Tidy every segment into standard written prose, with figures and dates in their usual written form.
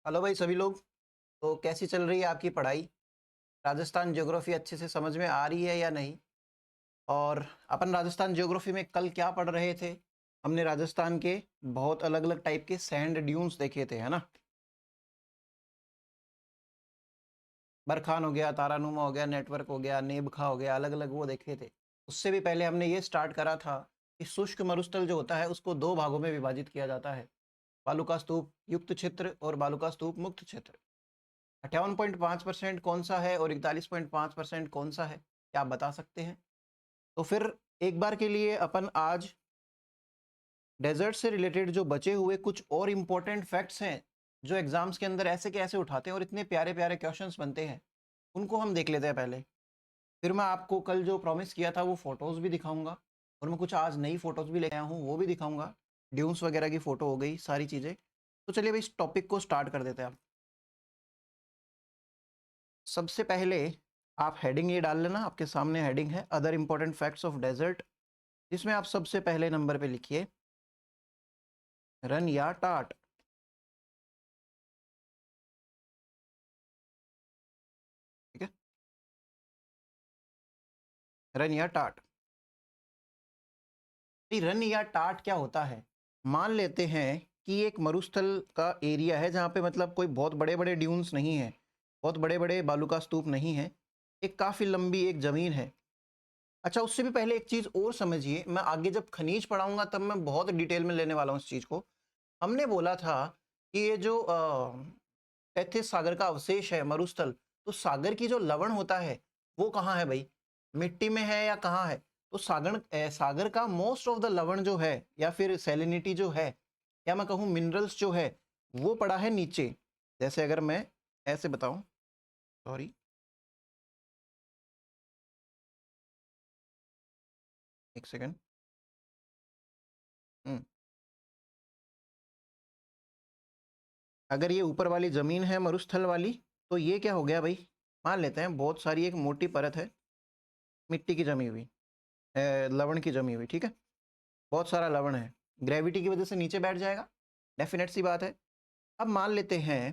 Hello भाई सभी लोग। तो कैसी चल रही है आपकी पढ़ाई? राजस्थान ज्योग्राफी अच्छे से समझ में आ रही है या नहीं? और अपन राजस्थान ज्योग्राफी में कल क्या पढ़ रहे थे? हमने राजस्थान के बहुत अलग अलग टाइप के सैंड ड्यून्स देखे थे, है ना। बरखान हो गया, तारानुमा हो गया, नेटवर्क हो गया, नेबखा हो गया, अलग अलग वो देखे थे। उससे भी पहले हमने ये स्टार्ट करा था कि शुष्क मरुस्थल जो होता है उसको दो भागों में विभाजित किया जाता है, बालू का स्तूप युक्त क्षेत्र और बालू का स्तूप मुक्त क्षेत्र। 58.5% कौन सा है और 41.5% कौन सा है, क्या आप बता सकते हैं? तो फिर एक बार के लिए अपन आज डेजर्ट से रिलेटेड जो बचे हुए कुछ और इम्पोर्टेंट फैक्ट्स हैं जो एग्जाम्स के अंदर ऐसे कैसे उठाते हैं और इतने प्यारे प्यारे क्वेश्चंस बनते हैं, उनको हम देख लेते हैं पहले। फिर मैं आपको कल जो प्रॉमिस किया था वो फोटोज़ भी दिखाऊंगा, और मैं कुछ आज नई फोटोज़ भी लेके आया हूँ वो भी दिखाऊंगा। ड्यून्स वगैरह की फ़ोटो हो गई, सारी चीज़ें। तो चलिए भाई इस टॉपिक को स्टार्ट कर देते हैं आप। सबसे पहले आप हेडिंग ये डाल लेना, आपके सामने हेडिंग है other important facts of desert, जिसमें आप सबसे पहले नंबर पे लिखिए रन या टाट। ठीक है, रन या टाट। रन या टाट क्या होता है? मान लेते हैं कि एक मरुस्थल का एरिया है जहाँ पे मतलब कोई बहुत बड़े बड़े ड्यून्स नहीं है, बहुत बड़े बड़े बालू का स्तूप नहीं है, एक काफ़ी लंबी एक ज़मीन है। अच्छा, उससे भी पहले एक चीज़ और समझिए, मैं आगे जब खनिज पढ़ाऊंगा तब मैं बहुत डिटेल में लेने वाला हूँ इस चीज़ को। हमने बोला था कि ये जो तैथिस सागर का अवशेष है मरुस्थल, तो सागर की जो लवण होता है वो कहाँ है भाई? मिट्टी में है या कहाँ है? तो सागर का मोस्ट ऑफ द लवण जो है या फिर सैलिनिटी जो है, या मैं कहूँ मिनरल्स जो है, वो पड़ा है नीचे। जैसे अगर मैं ऐसे बताऊं, सॉरी, एक सेकेंड। अगर ये ऊपर वाली जमीन है मरुस्थल वाली, तो ये क्या हो गया भाई? मान लेते हैं बहुत सारी एक मोटी परत है मिट्टी की जमी हुई, लवण की जमी हुई, ठीक है। बहुत सारा लवण है, ग्रेविटी की वजह से नीचे बैठ जाएगा, डेफिनेट सी बात है। अब मान लेते हैं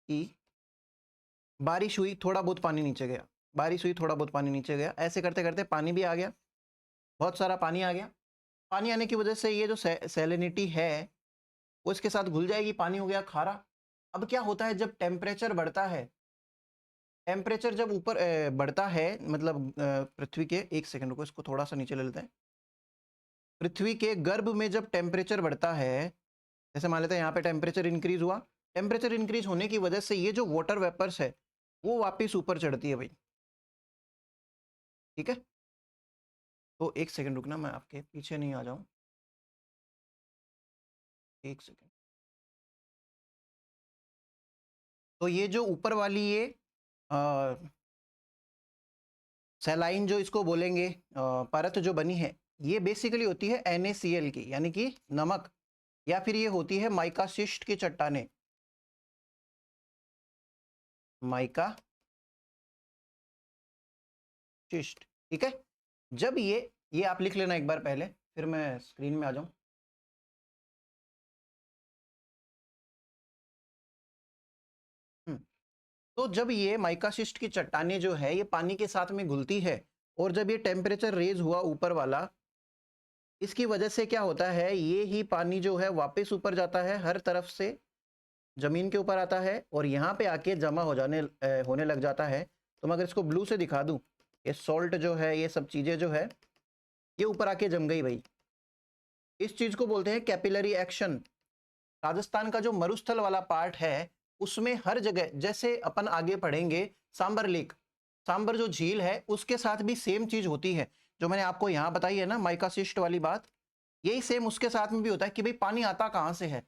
कि बारिश हुई, थोड़ा बहुत पानी नीचे गया, बारिश हुई, थोड़ा बहुत पानी नीचे गया, ऐसे करते करते पानी भी आ गया, बहुत सारा पानी आ गया। पानी आने की वजह से ये जो सैलिनिटी है वो इसके साथ घुल जाएगी, पानी हो गया खारा। अब क्या होता है जब टेम्परेचर बढ़ता है, टेम्परेचर जब ऊपर बढ़ता है, मतलब पृथ्वी के, एक सेकंड रुको इसको थोड़ा सा नीचे ले लेते हैं। पृथ्वी के गर्भ में जब टेम्परेचर बढ़ता है, जैसे मान लेते हैं यहाँ पे टेम्परेचर इंक्रीज हुआ, टेम्परेचर इंक्रीज होने की वजह से ये जो वाटर वेपर्स है वो वापस ऊपर चढ़ती है भाई। ठीक है, तो एक सेकंड रुकना, मैं आपके पीछे नहीं आ जाऊं, एक सेकंड। तो ये जो ऊपर वाली ये सैलाइन जो इसको बोलेंगे, परत जो बनी है, ये बेसिकली होती है NaCl की, यानी कि नमक, या फिर ये होती है माइका शिस्ट की चट्टानें, माइका शिस्ट। ठीक है, जब ये आप लिख लेना एक बार पहले, फिर मैं स्क्रीन में आ जाऊं। तो जब ये माइकाशिस्ट की चट्टानें जो है ये पानी के साथ में घुलती है, और जब ये टेम्परेचर रेज हुआ ऊपर वाला, इसकी वजह से क्या होता है, ये ही पानी जो है वापस ऊपर जाता है, हर तरफ से जमीन के ऊपर आता है और यहाँ पे आके जमा होने लग जाता है। तो मैं अगर इसको ब्लू से दिखा दूं, ये सॉल्ट जो है, ये सब चीज़ें जो है, ये ऊपर आके जम गई भाई। इस चीज़ को बोलते हैं कैपिलरी एक्शन। राजस्थान का जो मरुस्थल वाला पार्ट है उसमें हर जगह, जैसे अपन आगे पढ़ेंगे सांबर लेक, सांबर जो झील है उसके साथ भी सेम चीज होती है, जो मैंने आपको यहाँ बताई है ना माइकासिस्ट वाली बात, यही सेम उसके साथ में भी होता है कि भाई पानी आता कहाँ से है।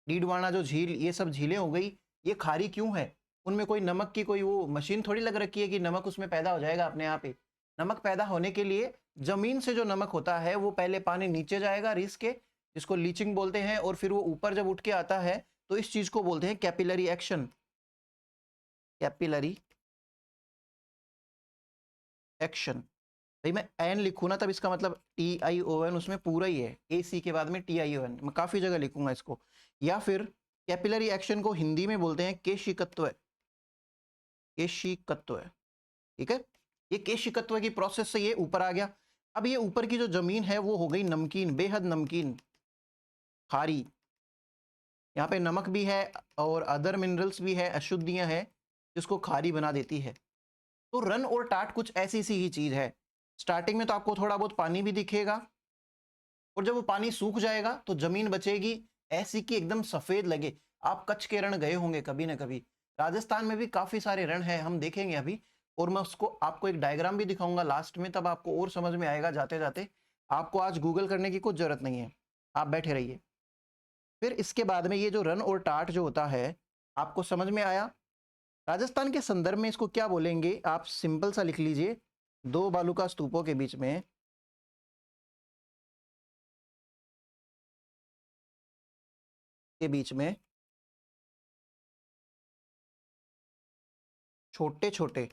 डीडवाना जो झील, ये सब झीलें हो गई, ये खारी क्यों है? उनमें कोई नमक की कोई वो मशीन थोड़ी लग रखी है कि नमक उसमें पैदा हो जाएगा अपने आप ही। नमक पैदा होने के लिए जमीन से जो नमक होता है वो पहले पानी नीचे जाएगा रिस के, जिसको लीचिंग बोलते हैं, और फिर वो ऊपर जब उठ के आता है तो इस चीज को बोलते हैं कैपिलरी एक्शन। Capillary action. भाई मैं एन लिखूँ ना तब इसका मतलब TION उसमें पूरा ही है, AC के बाद में TION, मैं काफ़ी जगह लिखूंगा इसको। या फिर कैपिलरी एक्शन को हिंदी में बोलते हैं केशिकत्व, केशिकत्व, ठीक है। ये केशिकत्व की प्रोसेस से ये ऊपर आ गया। अब ये ऊपर की जो जमीन है वो हो गई नमकीन, बेहद नमकीन, खारी। यहाँ पे नमक भी है और अदर मिनरल्स भी है, अशुद्धियां हैं जिसको खारी बना देती है। तो रन और टाट कुछ ऐसी सी ही चीज है। स्टार्टिंग में तो आपको थोड़ा बहुत पानी भी दिखेगा और जब वो पानी सूख जाएगा तो जमीन बचेगी ऐसी कि एकदम सफेद लगे। आप कच्छ के रण गए होंगे कभी ना कभी, राजस्थान में भी काफी सारे रण हैं, हम देखेंगे अभी। और मैं उसको आपको एक डायग्राम भी दिखाऊंगा लास्ट में, तब आपको और समझ में आएगा जाते जाते। आपको आज गूगल करने की कुछ जरूरत नहीं है, आप बैठे रहिए। फिर इसके बाद में ये जो रन और टाट जो होता है, आपको समझ में आया। राजस्थान के संदर्भ में इसको क्या बोलेंगे, आप सिंपल सा लिख लीजिए, दो बालूका स्तूपों के बीच में, छोटे छोटे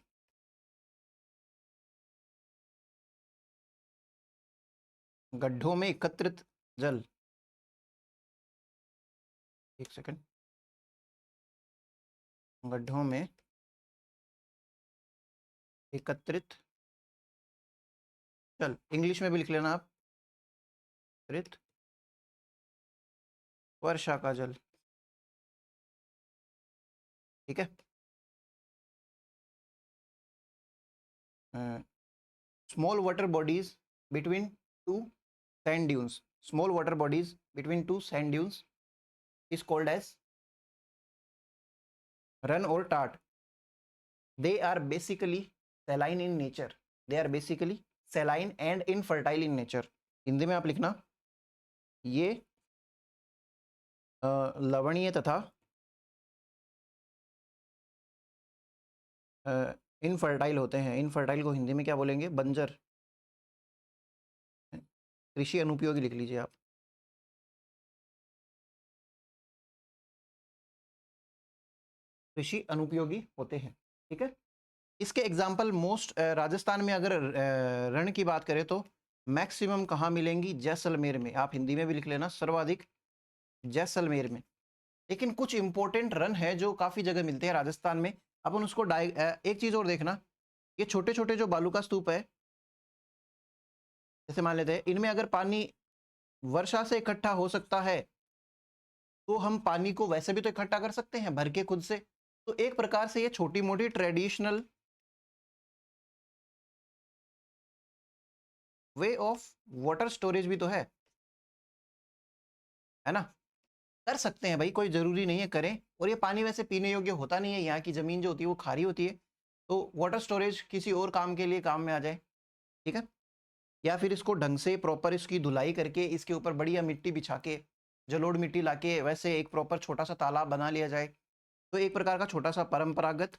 गड्ढों में एकत्रित जल, एक सेकंड, गड्ढों में एकत्रित जल, इंग्लिश में भी लिख लेना आप, एकत्रित वर्षा का जल, ठीक है। Small water bodies between two sand dunes, small water bodies between two sand dunes is called as Rann और Tat. They are basically saline in nature, they are basically saline and infertile in nature. Hindi में आप लिखना, ये लवणीय तथा infertile होते हैं। Infertile को हिंदी में क्या बोलेंगे, बंजर, कृषि अनुपयोगी लिख लीजिए आप। कृषि अनुपयोगी होते हैं, ठीक है। इसके एग्जाम्पल मोस्ट, राजस्थान में अगर रण की बात करें तो मैक्सिमम कहाँ मिलेंगी, जैसलमेर में। आप हिंदी में भी लिख लेना, सर्वाधिक जैसलमेर में। लेकिन कुछ इंपॉर्टेंट रन है जो काफी जगह मिलते हैं राजस्थान में, अपन उसको एक चीज और देखना, ये छोटे छोटे जो बालू का स्तूप है, जैसे मान लेते हैं इनमें अगर पानी वर्षा से इकट्ठा हो सकता है तो हम पानी को वैसे भी तो इकट्ठा कर सकते हैं भर के खुद से। तो एक प्रकार से ये छोटी मोटी traditional way of water storage भी तो है ना। कर सकते हैं भाई, कोई जरूरी नहीं है करें। और ये पानी वैसे पीने योग्य होता नहीं है, यहाँ की जमीन जो होती है वो खारी होती है, तो वाटर स्टोरेज किसी और काम के लिए काम में आ जाए, ठीक है। या फिर इसको ढंग से प्रॉपर इसकी धुलाई करके इसके ऊपर बढ़िया मिट्टी बिछा के, जलोढ़ मिट्टी लाके वैसे एक प्रॉपर छोटा सा तालाब बना लिया जाए, तो एक प्रकार का छोटा सा परंपरागत,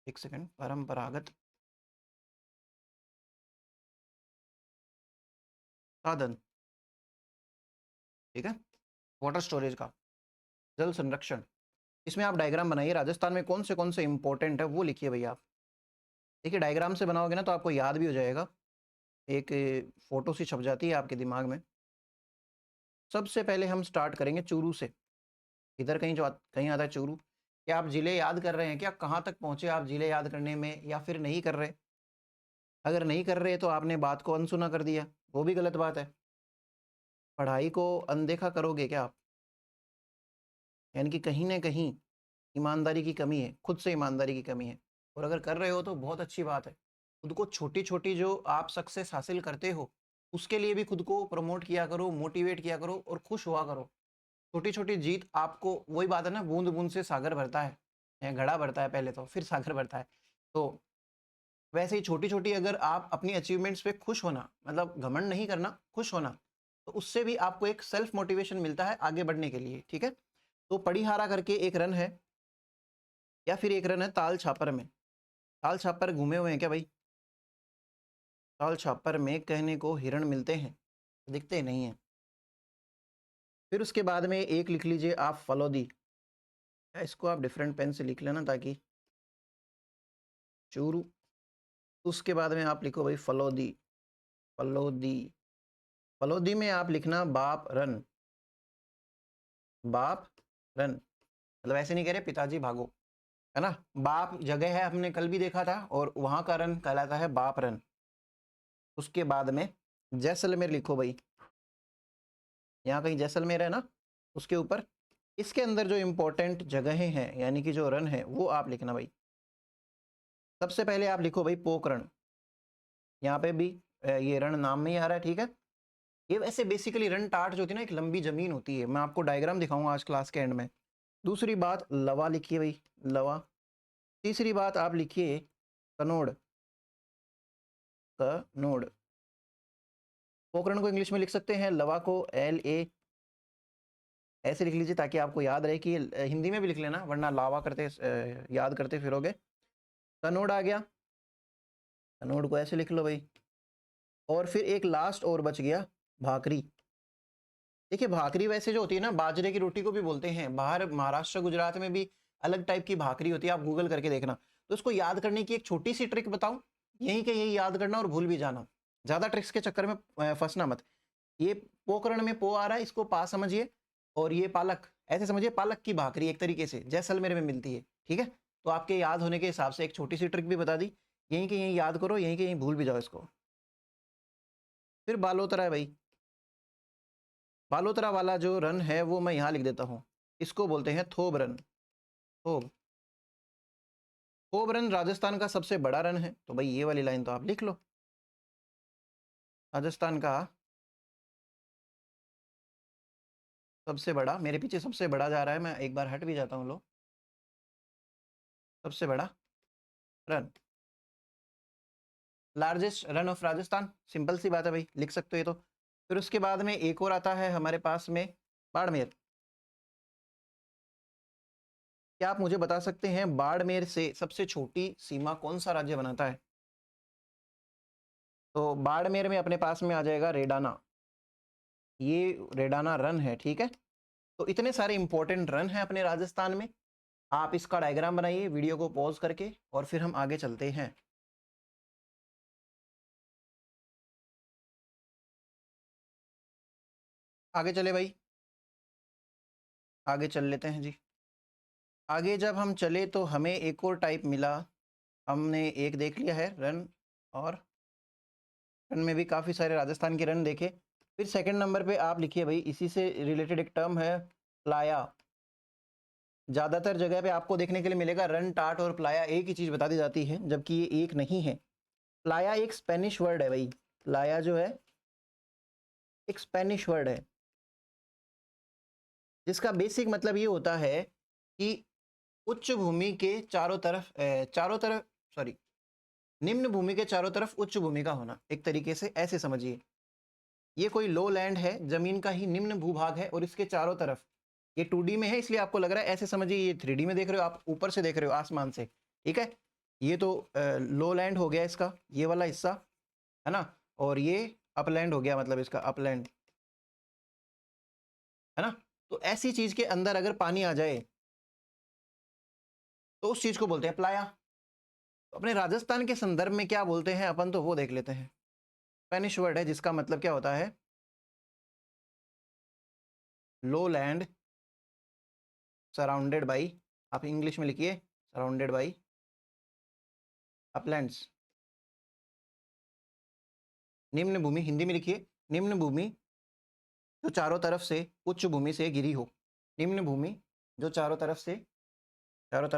एक सेकंड, परंपरागत साधन, ठीक है, वाटर स्टोरेज का, जल संरक्षण। इसमें आप डायग्राम बनाइए, राजस्थान में कौन से इंपॉर्टेंट है वो लिखिए भैया आप। देखिए डायग्राम से बनाओगे ना तो आपको याद भी हो जाएगा, एक फोटो सी छप जाती है आपके दिमाग में। सबसे पहले हम स्टार्ट करेंगे चूरू से, इधर कहीं जो कहीं आता है चूरू। क्या आप जिले याद कर रहे हैं, क्या कहाँ तक पहुँचे आप जिले याद करने में, या फिर नहीं कर रहे। अगर नहीं कर रहे तो आपने बात को अनसुना कर दिया, वो भी गलत बात है। पढ़ाई को अनदेखा करोगे क्या आप, यानी कि कहीं ना कहीं ईमानदारी की कमी है, खुद से ईमानदारी की कमी है। और अगर कर रहे हो तो बहुत अच्छी बात है। खुद को छोटी छोटी जो आप सक्सेस हासिल करते हो उसके लिए भी खुद को प्रमोट किया करो, मोटिवेट किया करो और खुश हुआ करो। छोटी छोटी जीत आपको, वही बात है ना, बूंद बूंद से सागर भरता है, या घड़ा भरता है पहले तो फिर सागर भरता है। तो वैसे ही छोटी छोटी अगर आप अपनी अचीवमेंट्स पे खुश होना, मतलब घमंड नहीं करना, खुश होना, तो उससे भी आपको एक सेल्फ मोटिवेशन मिलता है आगे बढ़ने के लिए, ठीक है। तो पड़ीहारा करके एक रन है, या फिर एक रन है ताल छापर में। ताल छापर घूमे हुए हैं क्या भाई, ताल छापर में कहने को हिरण मिलते हैं, दिखते नहीं हैं। फिर उसके बाद में एक लिख लीजिए आप फलोदी, इसको आप डिफरेंट पेन से लिख लेना ताकि चूरू। उसके बाद में आप लिखो भाई फलोदी, फलोदी, फलोदी में आप लिखना बाप रन, बाप रन, मतलब ऐसे नहीं कह रहे पिताजी भागो, है ना। बाप जगह है, हमने कल भी देखा था, और वहां का रन कहलाता है बाप रन। उसके बाद में जैसलमेर लिखो भाई, यहाँ कहीं जैसलमेर है ना, उसके ऊपर इसके अंदर जो इंपॉर्टेंट जगहें हैं यानी कि जो रन है वो आप लिखना भाई। सबसे पहले आप लिखो भाई पोखरण, यहाँ पे भी ये रण नाम में ही आ रहा है, ठीक है। ये वैसे बेसिकली रन टाट जो होती है ना, एक लंबी जमीन होती है, मैं आपको डायग्राम दिखाऊंगा आज क्लास के एंड में। दूसरी बात लवा लिखिए भाई, लवा। तीसरी बात आप लिखिए कनोड, कनोड। पोखरण को इंग्लिश में लिख सकते हैं, लवा को LA ऐसे लिख लीजिए ताकि आपको याद रहे कि हिंदी में भी लिख लेना, वरना लावा करते याद करते फिरोगे। कनोड आ गया, कनोड को ऐसे लिख लो भाई। और फिर एक लास्ट और बच गया, भाकरी। देखिए भाकरी वैसे जो होती है ना, बाजरे की रोटी को भी बोलते हैं, बाहर महाराष्ट्र गुजरात में भी अलग टाइप की भाकरी होती है, आप गूगल करके देखना। तो इसको याद करने की एक छोटी सी ट्रिक बताऊं, यहीं के यही याद करना और भूल भी जाना, ज्यादा ट्रिक्स के चक्कर में फंसना मत। ये पोकरण में पो आ रहा है, इसको पा समझिए, और ये पालक ऐसे समझिए, पालक की भाकरी एक तरीके से जैसलमेर में मिलती है, ठीक है। तो आपके याद होने के हिसाब से एक छोटी सी ट्रिक भी बता दी, यहीं के यहीं याद करो, यहीं के यहीं भूल भी जाओ इसको। फिर बालोतरा है भाई, बालोतरा वाला जो रन है वो मैं यहाँ लिख देता हूँ, इसको बोलते हैं थोब रन। थोब, थोब रन राजस्थान का सबसे बड़ा रन है, तो भाई ये वाली लाइन तो आप लिख लो, राजस्थान का सबसे बड़ा, मेरे पीछे सबसे बड़ा जा रहा है, मैं एक बार हट भी जाता हूँ लो, सबसे बड़ा run, largest run of Rajasthan, simple सी बात है भाई, लिख सकते हो ये तो। फिर उसके बाद में एक और आता है हमारे पास में, बाड़मेर। क्या आप मुझे बता सकते हैं बाड़मेर से सबसे छोटी सीमा कौन सा राज्य बनाता है? तो बाड़मेर में अपने पास में आ जाएगा रेडाना, ये रेडाना रन है, ठीक है। तो इतने सारे इंपॉर्टेंट रन हैं अपने राजस्थान में, आप इसका डायग्राम बनाइए वीडियो को पॉज करके, और फिर हम आगे चलते हैं। आगे चले भाई, आगे चल लेते हैं जी। आगे जब हम चले तो हमें एक और टाइप मिला, हमने एक देख लिया है रन, और रन में भी काफ़ी सारे राजस्थान के रन देखे। फिर सेकंड नंबर पे आप लिखिए भाई, इसी से रिलेटेड एक टर्म है प्लाया। ज़्यादातर जगह पे आपको देखने के लिए मिलेगा रन टाट और प्लाया एक ही चीज़ बता दी जाती है, जबकि ये एक नहीं है। प्लाया एक स्पेनिश वर्ड है भाई, प्लाया जो है एक स्पेनिश वर्ड है, जिसका बेसिक मतलब ये होता है कि उच्च भूमि के चारों तरफ चारों तरफ, सॉरी, निम्न भूमि के चारों तरफ उच्च भूमि का होना, एक तरीके से ऐसे समझिए। ये कोई लो लैंड है, जमीन का ही निम्न भूभाग है, और इसके चारों तरफ, ये 2D में है इसलिए आपको लग रहा है, ऐसे समझिए ये 3D में देख रहे हो आप, ऊपर से देख रहे हो आसमान से, ठीक है। ये तो लो लैंड हो गया इसका, ये वाला हिस्सा, है ना। और ये अपलैंड हो गया, मतलब इसका अपलैंड, है ना। तो ऐसी चीज के अंदर अगर पानी आ जाए तो उस चीज को बोलते हैं प्लाया। तो अपने राजस्थान के संदर्भ में क्या बोलते हैं अपन, तो वो देख लेते हैं। स्पेनिश वर्ड है जिसका मतलब क्या होता है, लो लैंड सराउंडेड बाई, आप इंग्लिश में लिखिए सराउंडेड बाई अपलैंड्स। निम्न भूमि हिंदी में लिखिए, निम्न भूमि जो चारों तरफ से उच्च भूमि से घिरी हो, निम्न भूमि जो चारों तरफ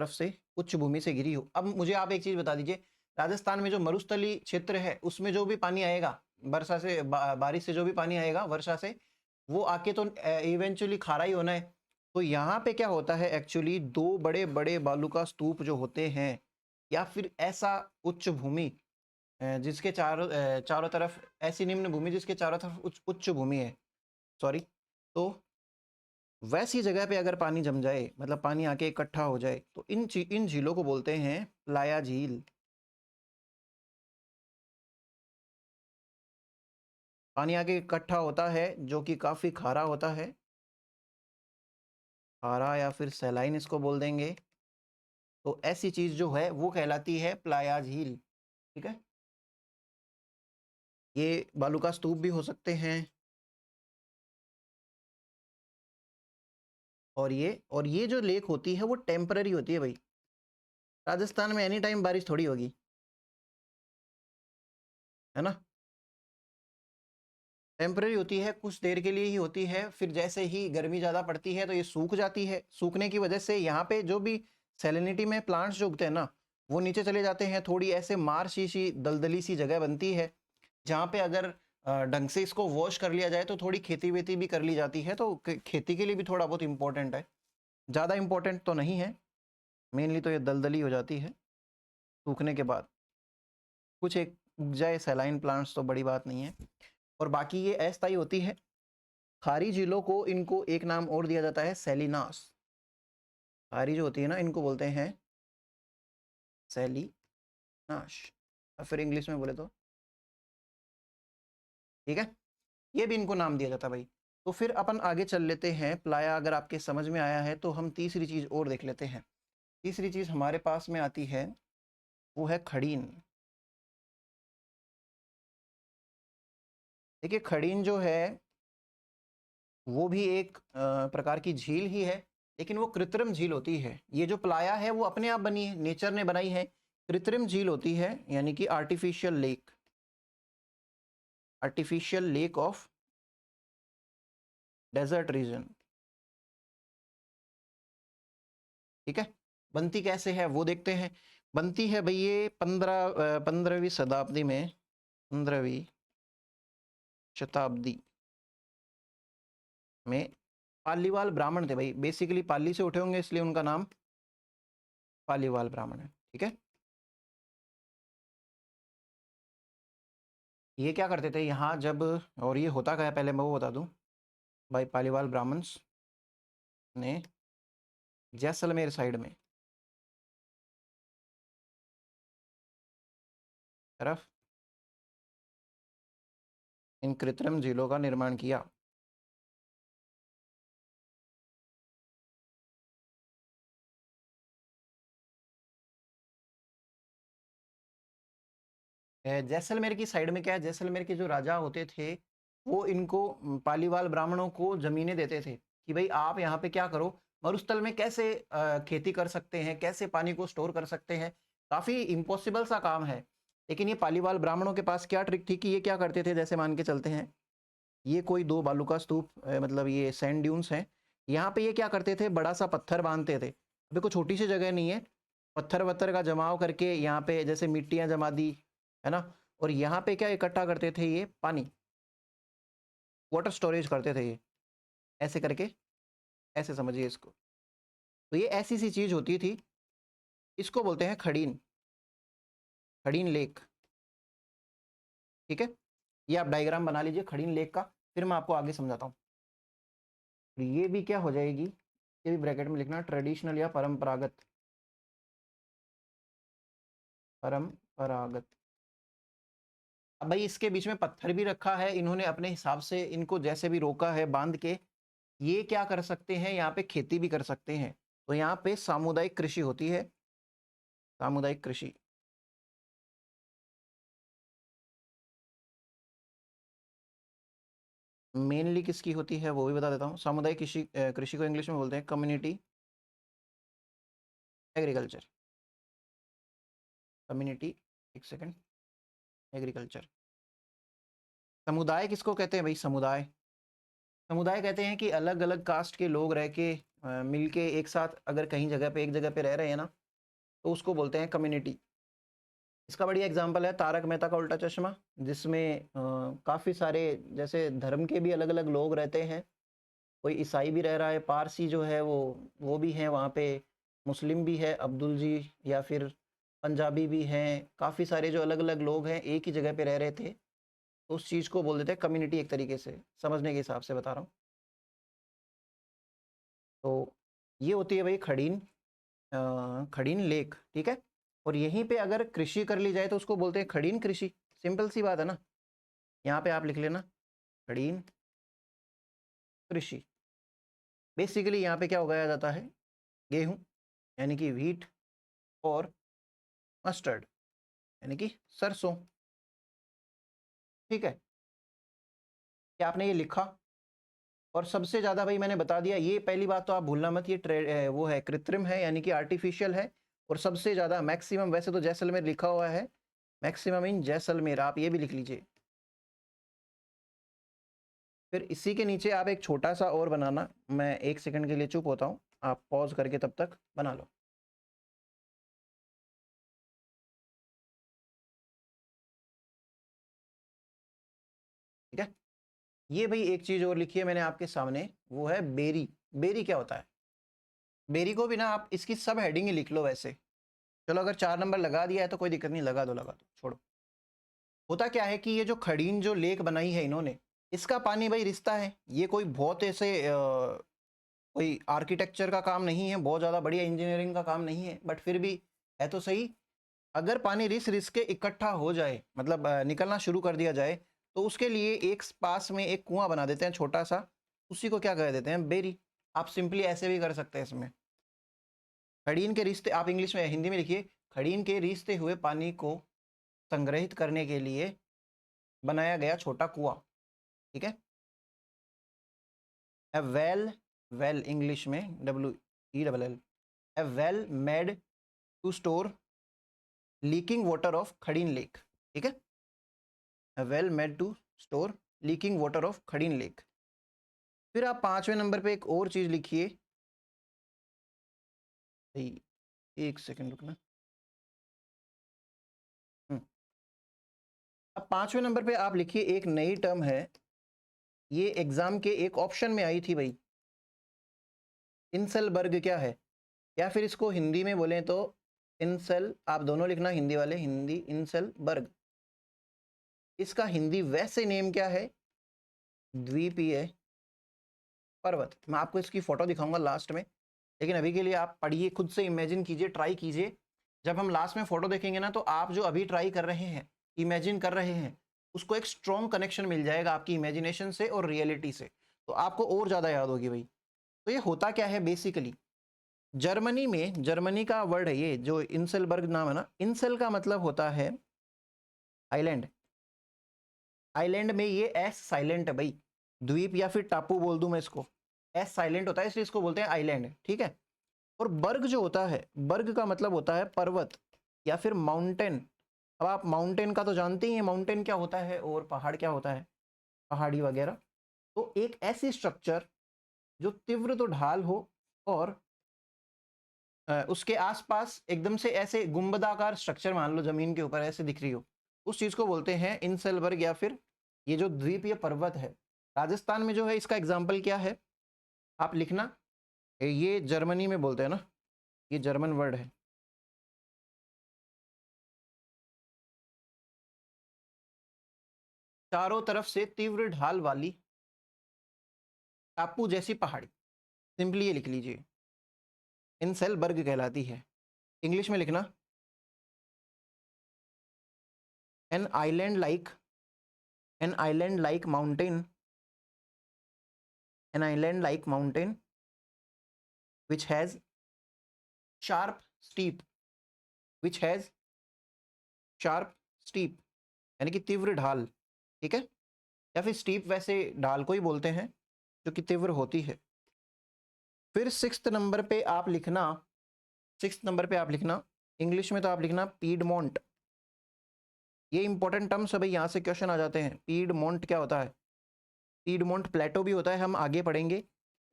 से उच्च भूमि से घिरी हो। अब मुझे आप एक चीज बता दीजिए, राजस्थान में जो मरुस्थलीय क्षेत्र है उसमें जो भी पानी आएगा वर्षा से, बारिश से जो भी पानी आएगा वर्षा से, वो आके तो इवेंचुअली खारा ही होना है। तो यहाँ पे क्या होता है एक्चुअली, दो बड़े बड़े बालू का स्तूप जो होते हैं, या फिर ऐसा उच्च भूमि जिसके चारों तरफ, ऐसी निम्न भूमि जिसके चारों तरफ उच्च उच्च भूमि है, सॉरी। तो वैसी जगह पे अगर पानी जम जाए, मतलब पानी आके इकट्ठा हो जाए, तो इन झीलों को बोलते हैं प्लाया झील। पानी आके इकट्ठा होता है जो कि काफी खारा होता है, खारा या फिर सैलाइन इसको बोल देंगे। तो ऐसी चीज जो है वो कहलाती है प्लाया झील, ठीक है। ये बालू का स्तूप भी हो सकते हैं, और ये जो लेक होती है वो टेम्पररी होती है भाई। राजस्थान में एनी टाइम बारिश थोड़ी होगी, है ना। टेम्पररी होती है, कुछ देर के लिए ही होती है, फिर जैसे ही गर्मी ज़्यादा पड़ती है तो ये सूख जाती है। सूखने की वजह से यहाँ पे जो भी सैलिनिटी में प्लांट्स जो उगते हैं ना, वो नीचे चले जाते हैं। थोड़ी ऐसे मार्शी सी दलदली सी जगह बनती है, जहाँ पे अगर ढंग से इसको वॉश कर लिया जाए तो थोड़ी खेती वेती भी कर ली जाती है। तो खेती के लिए भी थोड़ा बहुत इम्पोर्टेंट है, ज़्यादा इम्पोर्टेंट तो नहीं है। मेनली तो ये दलदली हो जाती है सूखने के बाद। कुछ एक उग जाए सैलाइन प्लांट्स तो बड़ी बात नहीं है। और बाकी ये अस्थायी होती है। खारी झीलों को इनको एक नाम और दिया जाता है, सेलिनास। खारी जो होती है ना, इनको बोलते हैं सेलिनाश, और फिर इंग्लिश में बोले तो, ठीक है। ये भी इनको नाम दिया जाता है भाई। तो फिर अपन आगे चल लेते हैं। प्लाया अगर आपके समझ में आया है तो हम तीसरी चीज़ और देख लेते हैं। तीसरी चीज़ हमारे पास में आती है, वो है खड़ीन। देखिए खड़ीन जो है वो भी एक प्रकार की झील ही है, लेकिन वो कृत्रिम झील होती है। ये जो प्लाया है वो अपने आप बनी है, नेचर ने बनाई है। कृत्रिम झील होती है, यानी कि artificial lake, artificial lake of desert region, ठीक है। बनती कैसे है वो देखते हैं। बनती है भाई ये 15वीं शताब्दी में, 15वीं शताब्दी में पालीवाल ब्राह्मण थे भाई। बेसिकली पाली से उठे होंगे, इसलिए उनका नाम पालीवाल ब्राह्मण है, ठीक है। ये क्या करते थे यहाँ जब, और ये होता क्या है पहले मैं वो बता दूं भाई। पालीवाल ब्राह्मण्स ने जैसलमेर साइड में तरफ इन कृत्रिम झीलों का निर्माण किया। जैसलमेर की साइड में क्या है, जैसलमेर के जो राजा होते थे वो इनको पालीवाल ब्राह्मणों को जमीनें देते थे कि भाई आप यहाँ पे क्या करो, मरुस्थल में कैसे खेती कर सकते हैं, कैसे पानी को स्टोर कर सकते हैं। काफ़ी इम्पॉसिबल सा काम है। लेकिन ये पालीवाल ब्राह्मणों के पास क्या ट्रिक थी कि ये क्या करते थे, जैसे मान के चलते हैं ये कोई दो बालू का स्तूप, मतलब ये सैंड ड्यून्स हैं। यहाँ पे ये क्या करते थे, बड़ा सा पत्थर बांधते थे। अभी कोई छोटी सी जगह नहीं है, पत्थर वत्थर का जमाव करके यहाँ पे जैसे मिट्टियाँ जमा दी, है ना। और यहाँ पे क्या इकट्ठा करते थे, ये पानी, वाटर स्टोरेज करते थे ये, ऐसे करके, ऐसे समझिए इसको। तो ये ऐसी सी चीज़ होती थी, इसको बोलते हैं खड़ीन, खड़ीन लेक, ठीक है। ये आप डायग्राम बना लीजिए खड़ीन लेक का, फिर मैं आपको आगे समझाता हूँ। ये भी क्या हो जाएगी, ये भी ब्रैकेट में लिखना, ट्रेडिशनल या परंपरागत, परंपरागत। अब भाई इसके बीच में पत्थर भी रखा है इन्होंने अपने हिसाब से, इनको जैसे भी रोका है बांध के। ये क्या कर सकते हैं, यहाँ पे खेती भी कर सकते हैं। तो यहाँ पे सामुदायिक कृषि होती है, सामुदायिक कृषि। मेनली किसकी होती है वो भी बता देता हूँ। सामुदायिक कृषि, कृषि को इंग्लिश में बोलते हैं कम्युनिटी एग्रीकल्चर, कम्युनिटी, एक सेकेंड, एग्रीकल्चर। समुदाय किसको कहते हैं भाई, समुदाय, समुदाय कहते हैं कि अलग अलग कास्ट के लोग रह के मिल के एक साथ अगर कहीं जगह पे, एक जगह पे रह रहे हैं ना, तो उसको बोलते हैं कम्युनिटी। इसका बढ़िया एग्जांपल है तारक मेहता का उल्टा चश्मा, जिसमें काफ़ी सारे जैसे धर्म के भी अलग अलग लोग रहते हैं। कोई ईसाई भी रह रहा है, पारसी जो है वो भी हैं वहाँ पे, मुस्लिम भी है अब्दुल जी, या फिर पंजाबी भी हैं। काफ़ी सारे जो अलग अलग लोग हैं एक ही जगह पे रह रहे थे, तो उस चीज़ को बोल देते हैं कम्युनिटी। एक तरीके से समझने के हिसाब से बता रहा हूँ। तो ये होती है भाई खड़ीन, खड़ीन लेक, ठीक है। और यहीं पे अगर कृषि कर ली जाए तो उसको बोलते हैं खड़ीन कृषि। सिंपल सी बात है ना। यहाँ पे आप लिख लेना खड़ीन कृषि। बेसिकली यहाँ पे क्या उगाया जाता है, गेहूँ यानी कि व्हीट, और मस्टर्ड यानी कि सरसों, ठीक है। क्या आपने ये लिखा, और सबसे ज़्यादा भाई मैंने बता दिया, ये पहली बात तो आप भूलना मत, ये वो है कृत्रिम है, यानी कि आर्टिफिशियल है। और सबसे ज़्यादा मैक्सिमम, वैसे तो जैसलमेर लिखा हुआ है, मैक्सिमम इन जैसलमेर, आप ये भी लिख लीजिए। फिर इसी के नीचे आप एक छोटा सा और बनाना, मैं 1 सेकंड के लिए चुप होता हूँ, आप पॉज करके तब तक बना लो। ठीक है, ये भाई एक चीज़ और लिखी है मैंने आपके सामने, वो है बेरी। बेरी क्या होता है? बेरी को भी ना आप इसकी सब हेडिंग ही लिख लो वैसे। चलो अगर 4 नंबर लगा दिया है तो कोई दिक्कत नहीं, लगा दो छोड़ो। होता क्या है कि ये जो खड़ीन जो लेक बनाई है इन्होंने, इसका पानी भाई रिश्ता है, ये कोई बहुत ऐसे कोई आर्किटेक्चर का काम नहीं है, बहुत ज़्यादा बढ़िया इंजीनियरिंग का काम नहीं है, बट फिर भी है तो सही। अगर पानी रिस रिस के इकट्ठा हो जाए, मतलब निकलना शुरू कर दिया जाए, तो उसके लिए एक पास में एक कुआं बना देते हैं छोटा सा, उसी को क्या कह देते हैं? बेरी। आप सिंपली ऐसे भी कर सकते हैं इसमें। खड़ीन के रिश्ते, आप इंग्लिश में हिंदी में लिखिए, खड़ीन के रिश्ते हुए पानी को संग्रहित करने के लिए बनाया गया छोटा कुआं। ठीक है, ए वेल, वेल इंग्लिश में WELL, a well made to store leaking water of khadin lake. ठीक है, a well made to store leaking water of khadin lake. फिर आप 5वें नंबर पे एक और चीज लिखिए, 1 सेकंड रुकना। अब 5वें नंबर पे आप लिखिए एक नई टर्म है, ये एग्जाम के एक ऑप्शन में आई थी भाई, इंसलबर्ग क्या है? या फिर इसको हिंदी में बोलें तो इंसल, आप दोनों लिखना हिंदी वाले, हिंदी इंसलबर्ग। इसका हिंदी वैसे नेम क्या है? द्वीपीय पर्वत। मैं आपको इसकी फोटो दिखाऊंगा लास्ट में, लेकिन अभी के लिए आप पढ़िए, खुद से इमेजिन कीजिए, ट्राई कीजिए। जब हम लास्ट में फोटो देखेंगे ना, तो आप जो अभी ट्राई कर रहे हैं, इमेजिन कर रहे हैं, उसको एक स्ट्रॉन्ग कनेक्शन मिल जाएगा आपकी इमेजिनेशन से और रियलिटी से, तो आपको और ज़्यादा याद होगी भाई। तो ये होता क्या है बेसिकली, जर्मनी में, जर्मनी का वर्ड है ये जो इंसलबर्ग नाम है ना, इंसल का मतलब होता है आइलैंड। आइलैंड में ये एस साइलेंट है भाई, द्वीप या फिर टापू बोल दूं मैं इसको, एस साइलेंट होता है, इसलिए इसको बोलते हैं आइलैंड। ठीक है, और बर्ग जो होता है, बर्ग का मतलब होता है पर्वत या फिर माउंटेन। अब आप माउंटेन का तो जानते ही हैं, माउंटेन क्या होता है और पहाड़ क्या होता है, पहाड़ी वगैरह। तो एक ऐसी स्ट्रक्चर जो तीव्र तो ढाल हो और उसके आसपास एकदम से ऐसे गुंबदाकार स्ट्रक्चर, मान लो जमीन के ऊपर ऐसे दिख रही हो, उस चीज को बोलते हैं इंसलबर्ग, या फिर ये जो द्वीपीय पर्वत है राजस्थान में जो है, इसका एग्जाम्पल क्या है आप लिखना, ये जर्मनी में बोलते हैं ना, ये जर्मन वर्ड है। चारों तरफ से तीव्र ढाल वाली टापू जैसी पहाड़ी, सिंपली ये लिख लीजिए, इंसलबर्ग कहलाती है। इंग्लिश में लिखना, an island like, an island like mountain, an island like mountain which has sharp steep, which has sharp steep, यानी कि तीव्र ढाल। ठीक है, या फिर स्टीप वैसे ढाल को ही बोलते हैं जो कि तीव्र होती है। फिर 6 नंबर पे आप लिखना, 6 नंबर पे आप लिखना, इंग्लिश में तो आप लिखना पीडमोंट। ये इंपॉर्टेंट टर्म्स है भाई, यहाँ से क्वेश्चन आ जाते हैं। पीडमोंट क्या होता है? पीडमोंट प्लेटो भी होता है, हम आगे पढ़ेंगे,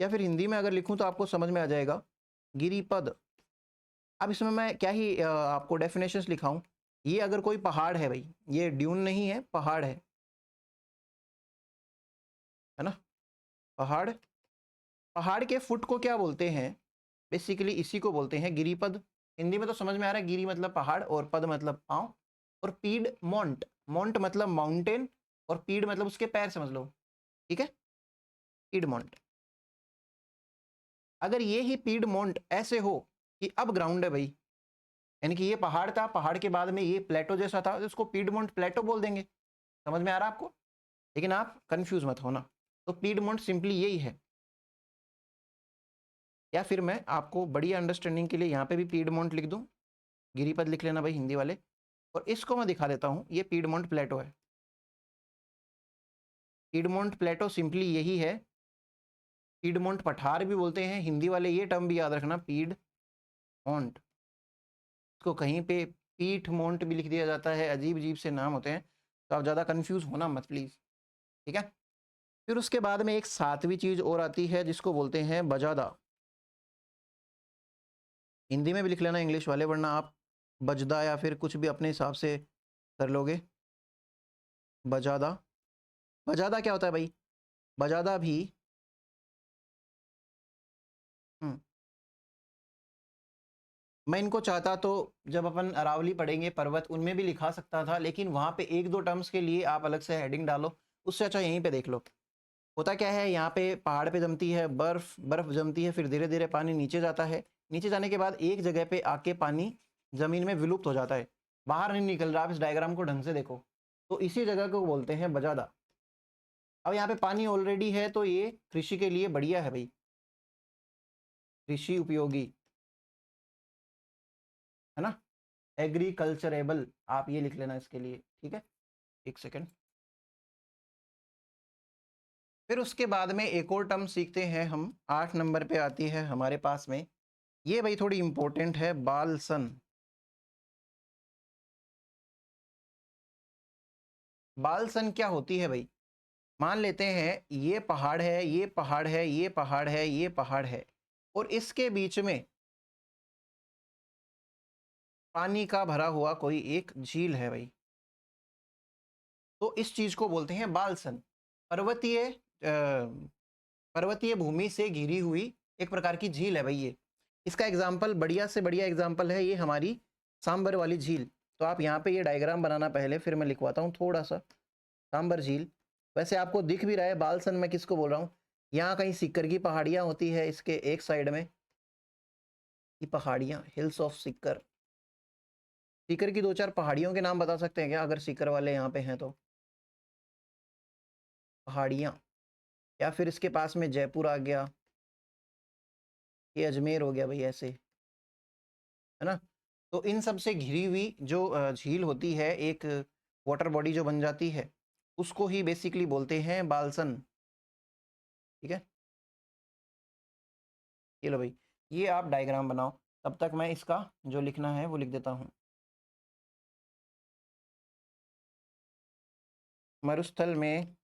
या फिर हिंदी में अगर लिखूं तो आपको समझ में आ जाएगा, गिरिपद। अब इसमें मैं क्या ही आपको डेफिनेशंस लिखाऊं, ये अगर कोई पहाड़ है भाई, ये ड्यून नहीं है, पहाड़ है ना, पहाड़। पहाड़ के फुट को क्या बोलते हैं? बेसिकली इसी को बोलते हैं गिरिपद। हिंदी में तो समझ में आ रहा है, गिरी मतलब पहाड़ और पद मतलब पांव। और पीड मोंट, मोंट मतलब माउंटेन, और पीड मतलब उसके पैर समझ लो। ठीक है, पीड मोंट। अगर ये ही पीड मोंट ऐसे हो कि अब ग्राउंड है भाई, यानी कि ये पहाड़ था, पहाड़ के बाद में ये प्लेटो जैसा था, तो इसको पीडमोंट प्लेटो बोल देंगे। समझ में आ रहा है आपको? लेकिन आप कंफ्यूज मत होना, तो पीडमोंट सिंपली यही है। या फिर मैं आपको बड़ी अंडरस्टैंडिंग के लिए यहाँ पे भी पीडमोंट लिख दूँ, गिरिपद लिख लेना भाई हिंदी वाले, और इसको मैं दिखा देता हूँ, ये पीडमोंट प्लेटो है। पीडमोंट प्लेटो सिंपली यही है, पीडमोंट पठार भी बोलते हैं हिंदी वाले, ये टर्म भी याद रखना, पीडमोंट, इसको कहीं पे पीठमोंट भी लिख दिया जाता है, अजीब अजीब से नाम होते हैं, तो आप ज़्यादा कंफ्यूज होना मत प्लीज़, ठीक है। फिर उसके बाद में एक सातवीं चीज़ और आती है जिसको बोलते हैं बजादा। हिंदी में भी लिख लेना इंग्लिश वाले, वरना आप बजदा या फिर कुछ भी अपने हिसाब से कर लोगे। बजादा, बजादा क्या होता है भाई? बजादा भी हम्म, मैं इनको चाहता तो जब अपन अरावली पढ़ेंगे पर्वत उनमें भी लिखा सकता था, लेकिन वहाँ पे एक दो टर्म्स के लिए आप अलग से हेडिंग डालो, उससे अच्छा यहीं पे देख लो। होता क्या है, यहाँ पे पहाड़ पे जमती है बर्फ, बर्फ जमती है, फिर धीरे धीरे पानी नीचे जाता है, नीचे जाने के बाद एक जगह पे आके पानी जमीन में विलुप्त हो जाता है, बाहर नहीं निकल रहा। आप इस डायग्राम को ढंग से देखो, तो इसी जगह को बोलते हैं बजादा। अब यहाँ पे पानी ऑलरेडी है, तो ये कृषि के लिए बढ़िया है भाई, कृषि उपयोगी है ना, एग्रीकल्चरेबल, आप ये लिख लेना इसके लिए, ठीक है। एक सेकेंड। फिर उसके बाद में एक और टर्म सीखते हैं हम, 8 नंबर पे आती है हमारे पास में, ये भाई थोड़ी इंपॉर्टेंट है, बालसन। बालसन क्या होती है भाई? मान लेते हैं ये पहाड़ है, ये पहाड़ है, ये पहाड़ है, ये पहाड़ है, और इसके बीच में पानी का भरा हुआ कोई एक झील है भाई, तो इस चीज को बोलते हैं बालसन। पर्वतीय पर्वतीय भूमि से घिरी हुई एक प्रकार की झील है भाई ये। इसका एग्जाम्पल, बढ़िया से बढ़िया एग्जाम्पल है ये हमारी सांबर वाली झील। तो आप यहाँ पे ये डायग्राम बनाना पहले, फिर मैं लिखवाता हूँ थोड़ा सा। सांबर झील, वैसे आपको दिख भी रहा है बालसन मैं किसको बोल रहा हूँ। यहाँ कहीं सीकर की पहाड़ियाँ होती है, इसके एक साइड में ये पहाड़ियाँ, हिल्स ऑफ सीकर। सीकर की दो चार पहाड़ियों के नाम बता सकते हैं क्या, अगर सीकर वाले यहाँ पे हैं तो? पहाड़ियाँ, या फिर इसके पास में जयपुर आ गया, ये अजमेर हो गया भाई, ऐसे है ना। तो इन सब से घिरी हुई जो झील होती है, एक वाटर बॉडी जो बन जाती है, उसको ही बेसिकली बोलते हैं बालसन, ठीक है। ये लो भाई, ये आप डायग्राम बनाओ, तब तक मैं इसका जो लिखना है वो लिख देता हूँ। मरुस्थल में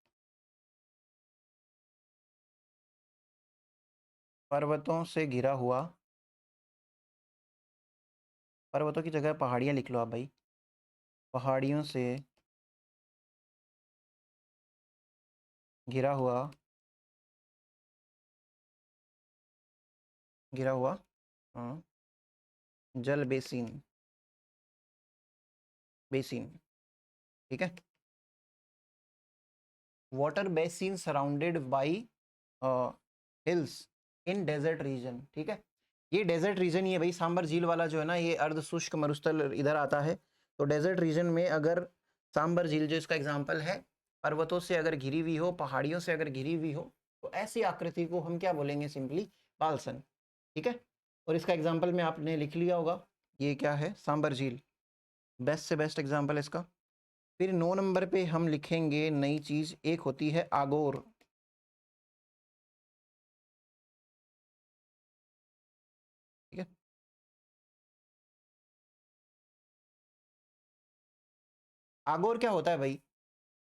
पर्वतों से घिरा हुआ, पर्वतों की जगह पहाड़ियाँ लिख लो आप भाई, पहाड़ियों से घिरा हुआ, घिरा हुआ, हाँ, जल बेसिन, बेसिन, ठीक है। Water basin surrounded by hills in desert region, ठीक है। ये डेजर्ट रीजन ही है भाई, सांबर झील वाला जो है ना, ये अर्ध शुष्क मरुस्थल इधर आता है। तो डेजर्ट रीजन में अगर सांबर झील जो इसका एग्जाम्पल है, पर्वतों से अगर घिरी हुई हो, पहाड़ियों से अगर घिरी हुई हो, तो ऐसी आकृति को हम क्या बोलेंगे, सिंपली बालसन, ठीक है। और इसका एग्जाम्पल में आपने लिख लिया होगा, ये क्या है, सांबर झील, बेस्ट से बेस्ट एग्जाम्पल है इसका। फिर 9 नंबर पे हम लिखेंगे नई चीज, एक होती है आगोर, ठीक है। आगोर क्या होता है भाई?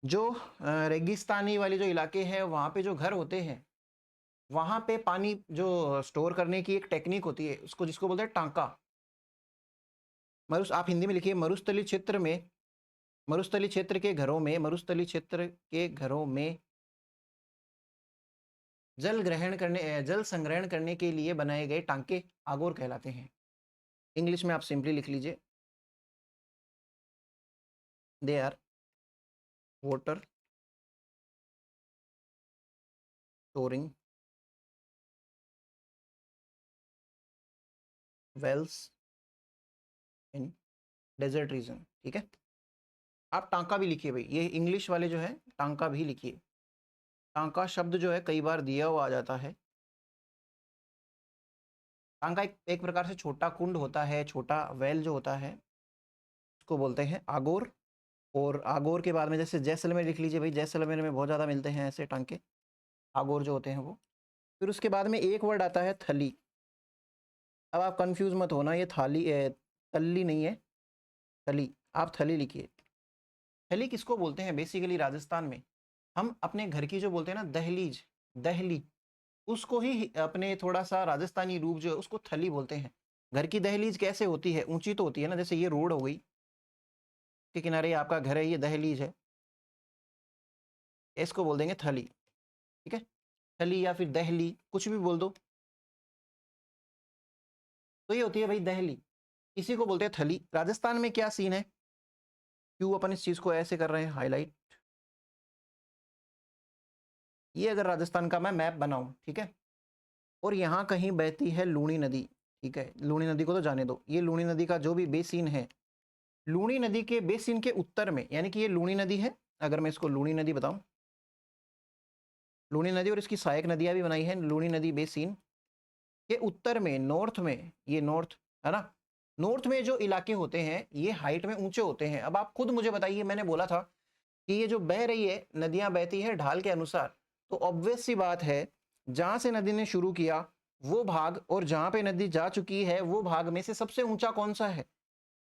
जो रेगिस्तानी वाले जो इलाके हैं, वहाँ पे जो घर होते हैं, वहाँ पे पानी जो स्टोर करने की एक टेक्निक होती है, उसको जिसको बोलते हैं टांका। आप हिंदी में लिखिए, मरुस्थली क्षेत्र में, मरुस्थली क्षेत्र के घरों में, मरुस्थली क्षेत्र के घरों में जल ग्रहण करने, जल संग्रहण करने के लिए बनाए गए टांके आगोर कहलाते हैं। इंग्लिश में आप सिंपली लिख लीजिए, they are water storing wells in desert region, ठीक है। आप टांका भी लिखिए भाई, ये इंग्लिश वाले जो है टांका भी लिखिए। टांका शब्द जो है कई बार दिया हुआ आ जाता है। टांका एक प्रकार से छोटा कुंड होता है, छोटा वेल जो होता है, उसको बोलते हैं आगोर। और आगोर के बाद में जैसे जैसलमेर लिख लीजिए भाई, जैसलमेर में बहुत ज़्यादा मिलते हैं ऐसे टांके, आगोर जो होते हैं वो। फिर उसके बाद में एक वर्ड आता है थली। अब आप कंफ्यूज मत होना, ये थाली तल्ली नहीं है, थली। आप थली लिखिए। थली किसको बोलते हैं बेसिकली राजस्थान में? हम अपने घर की जो बोलते हैं ना दहलीज, दहली, उसको ही अपने थोड़ा सा राजस्थानी रूप जो है उसको थली बोलते हैं। घर की दहलीज कैसे होती है? ऊंची तो होती है ना, जैसे ये रोड हो गई के किनारे आपका घर है, ये दहलीज है, इसको बोल देंगे थली। ठीक है, थली या फिर दहली, कुछ भी बोल दो, तो ये होती है भाई दहली, इसी को बोलते हैं थली। राजस्थान में क्या सीन है, क्यों अपन इस चीज को ऐसे कर रहे हैं हाईलाइट? ये अगर राजस्थान का मैं मैप बनाऊं, ठीक है, और यहाँ कहीं बहती है लूणी नदी, ठीक है, लूणी नदी को तो जाने दो, ये लूणी नदी का जो भी बेसिन है, लूणी नदी के बेसिन के उत्तर में, यानी कि ये लूणी नदी है, अगर मैं इसको लूणी नदी बताऊं, लूणी नदी और इसकी सहायक नदियां भी बनाई हैं, लूणी नदी बेसिन के उत्तर में, नॉर्थ में, ये नॉर्थ है ना, नॉर्थ में जो इलाके होते हैं ये हाइट में ऊंचे होते हैं। अब आप खुद मुझे बताइए, मैंने बोला था कि ये जो बह रही है, नदियां बहती है ढाल के अनुसार, तो ऑब्वियस सी बात है जहां से नदी ने शुरू किया वो भाग और जहां पे नदी जा चुकी है वो भाग में से सबसे ऊंचा कौन सा है?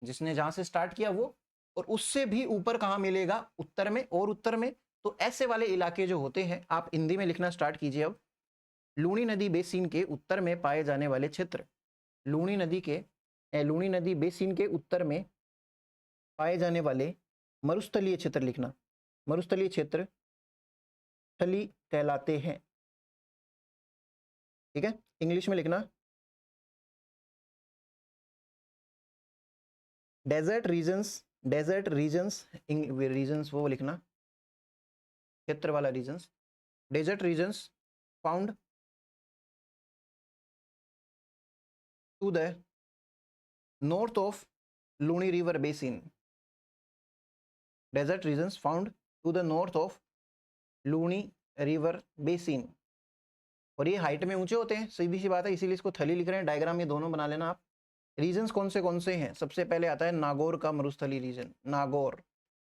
जिसने जहां से स्टार्ट किया वो, और उससे भी ऊपर कहां मिलेगा? उत्तर में और उत्तर में। तो ऐसे वाले इलाके जो होते हैं, आप हिंदी में लिखना स्टार्ट कीजिए अब। लूणी नदी बेसिन के उत्तर में पाए जाने वाले क्षेत्र, लूणी नदी के लूणी नदी बेसिन के उत्तर में पाए जाने वाले मरुस्थलीय क्षेत्र लिखना, मरुस्थलीय क्षेत्र थली कहलाते हैं। ठीक है, इंग्लिश में लिखना desert regions, desert regions, regions वो लिखना, क्षेत्र वाला regions, desert regions found to the north of Luni river basin, desert regions found to the north of Luni river basin. और ये हाइट में ऊंचे होते हैं, सीधी सी बात है, इसीलिए इसको थली लिख रहे हैं। डायग्राम ये दोनों बना लेना आप। रीजन्स कौन से हैं? सबसे पहले आता है नागौर का मरुस्थली रीजन, नागौर।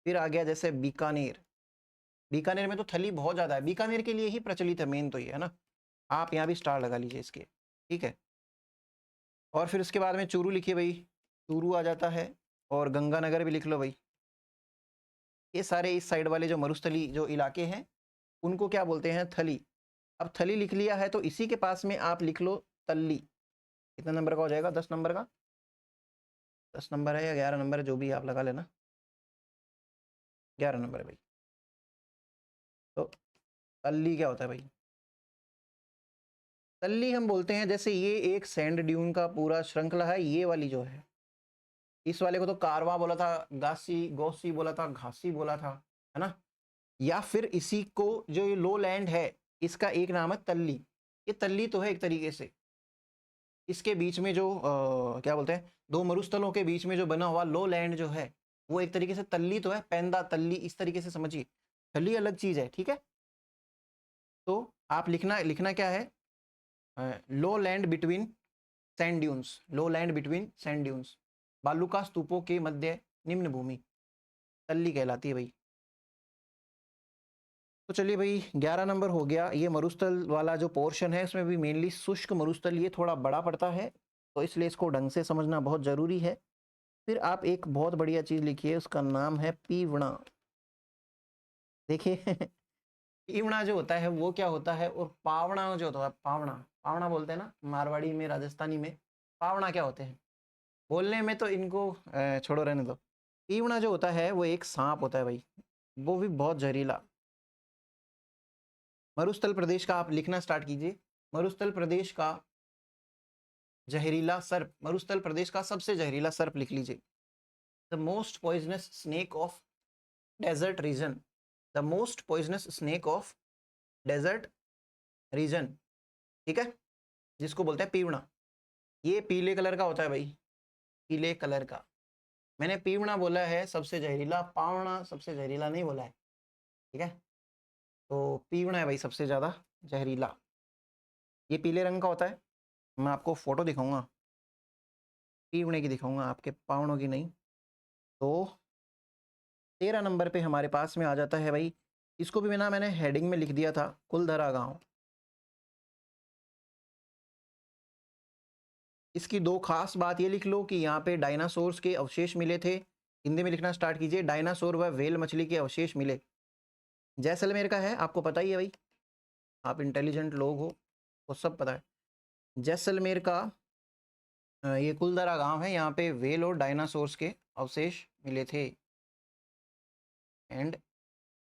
फिर आ गया जैसे बीकानेर, बीकानेर में तो थली बहुत ज्यादा है, बीकानेर के लिए ही प्रचलित है मेन, तो ये है ना, आप यहाँ भी स्टार लगा लीजिए इसके। ठीक है, और फिर उसके बाद में चूरू लिखिए भाई, चूरू आ जाता है, और गंगानगर भी लिख लो भाई। ये सारे इस साइड वाले जो मरुस्थली जो इलाके हैं उनको क्या बोलते हैं? थली। अब थली लिख लिया है तो इसी के पास में आप लिख लो तल्ली। कितने नंबर का हो जाएगा? 10 नंबर का, 10 नंबर है या 11 नंबर है, जो भी आप लगा लेना, 11 नंबर है भाई। तो तल्ली क्या होता है भाई? तल्ली हम बोलते हैं, जैसे ये एक सैंड ड्यून का पूरा श्रृंखला है, ये वाली जो है, इस वाले को तो कारवा बोला था, गासी गौसी बोला था, घासी बोला था, है ना, या फिर इसी को जो ये लो लैंड है इसका एक नाम है तल्ली। ये तल्ली तो है एक तरीके से, इसके बीच में जो क्या बोलते हैं, दो मरुस्थलों के बीच में जो बना हुआ लो लैंड जो है वो एक तरीके से तल्ली तो है, पेंदा तल्ली इस तरीके से समझिए, तल्ली अलग चीज है। ठीक है, तो आप लिखना लिखना क्या है? लो लैंड बिटवीन सैंड ड्यून्स, लो लैंड बिटवीन सैंड ड्यून्स, बालू का स्तूपों के मध्य निम्न भूमि, तल्ली कहलाती है भाई। तो चलिए भाई, 11 नंबर हो गया। ये मरुस्थल वाला जो पोर्शन है उसमें भी मेनली शुष्क मरुस्थल, ये थोड़ा बड़ा पड़ता है, तो इसलिए इसको ढंग से समझना बहुत जरूरी है। फिर आप एक बहुत बढ़िया चीज लिखिए, उसका नाम है पीवणा। देखिए पीवणा जो होता है वो क्या होता है, और पावणा जो होता है, पावणा, पावणा बोलते हैं ना मारवाड़ी में, राजस्थानी में पावणा क्या होते हैं बोलने में, तो इनको छोड़ो, रहने दो। पीवणा जो होता है वो एक सांप होता है भाई, वो भी बहुत जहरीला। मरुस्थल प्रदेश का आप लिखना स्टार्ट कीजिए, मरुस्थल प्रदेश का जहरीला सर्प, मरुस्थल प्रदेश का सबसे जहरीला सर्प लिख लीजिए। The most poisonous snake of desert region, the most poisonous snake of desert region. ठीक है, जिसको बोलते हैं पीवणा। ये पीले कलर का होता है भाई, पीले कलर का। मैंने पीवणा बोला है सबसे जहरीला, पावणा सबसे जहरीला नहीं बोला है। ठीक है, तो पीवणा है भाई सबसे ज्यादा जहरीला। ये पीले रंग का होता है, मैं आपको फोटो दिखाऊंगा, पीवणे की दिखाऊंगा, आपके पावणों की नहीं। तो 13 नंबर पे हमारे पास में आ जाता है भाई, इसको भी मैंने हेडिंग में लिख दिया था, कुलधरा गांव। इसकी दो खास बात ये लिख लो कि यहाँ पे डायनासोर्स के अवशेष मिले थे। हिंदी में लिखना स्टार्ट कीजिए, डायनासोर व व्हेल मछली के अवशेष मिले। जैसलमेर का है, आपको पता ही है भाई, आप इंटेलिजेंट लोग हो, वो सब पता है। जैसलमेर का ये कुलदरा गांव है, यहाँ पे व्हेल और डायनासोर्स के अवशेष मिले थे। एंड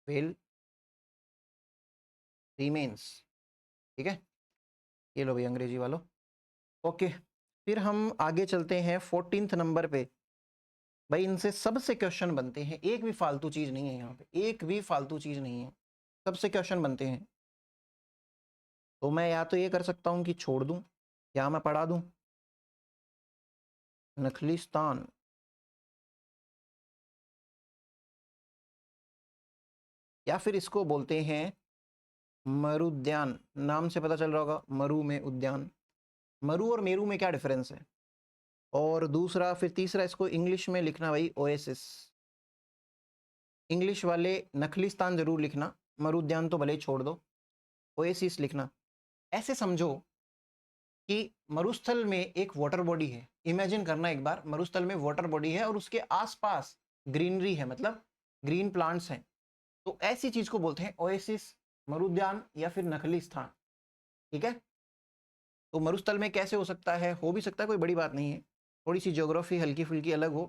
व्हेल रिमेन्स, ठीक है। ये लो भाई अंग्रेजी वालों, ओके। फिर हम आगे चलते हैं 14th नंबर पे। भाई इनसे सबसे क्वेश्चन बनते हैं, एक भी फालतू चीज नहीं है यहाँ पे, एक भी फालतू चीज नहीं है, सबसे क्वेश्चन बनते हैं। तो मैं या तो ये कर सकता हूँ कि छोड़ दूं, या मैं पढ़ा दूं। नखलिस्तान, या फिर इसको बोलते हैं मरुद्यान। नाम से पता चल रहा होगा, मरु में उद्यान। मरु और मेरू में क्या डिफरेंस है। और दूसरा, फिर तीसरा, इसको इंग्लिश में लिखना भाई ओएसिस। इंग्लिश वाले नखलिस्तान जरूर लिखना, मरुद्यान तो भले ही छोड़ दो, ओएसिस लिखना। ऐसे समझो कि मरुस्थल में एक वाटर बॉडी है, इमेजिन करना एक बार, मरुस्थल में वाटर बॉडी है और उसके आसपास ग्रीनरी है, मतलब ग्रीन प्लांट्स हैं। तो ऐसी चीज को बोलते हैं ओएसिस, मरुद्यान या फिर नखली स्थान, ठीक है। तो मरुस्थल में कैसे हो सकता है, हो भी सकता है, कोई बड़ी बात नहीं है। थोड़ी सी ज्योग्राफी हल्की फुल्की अलग हो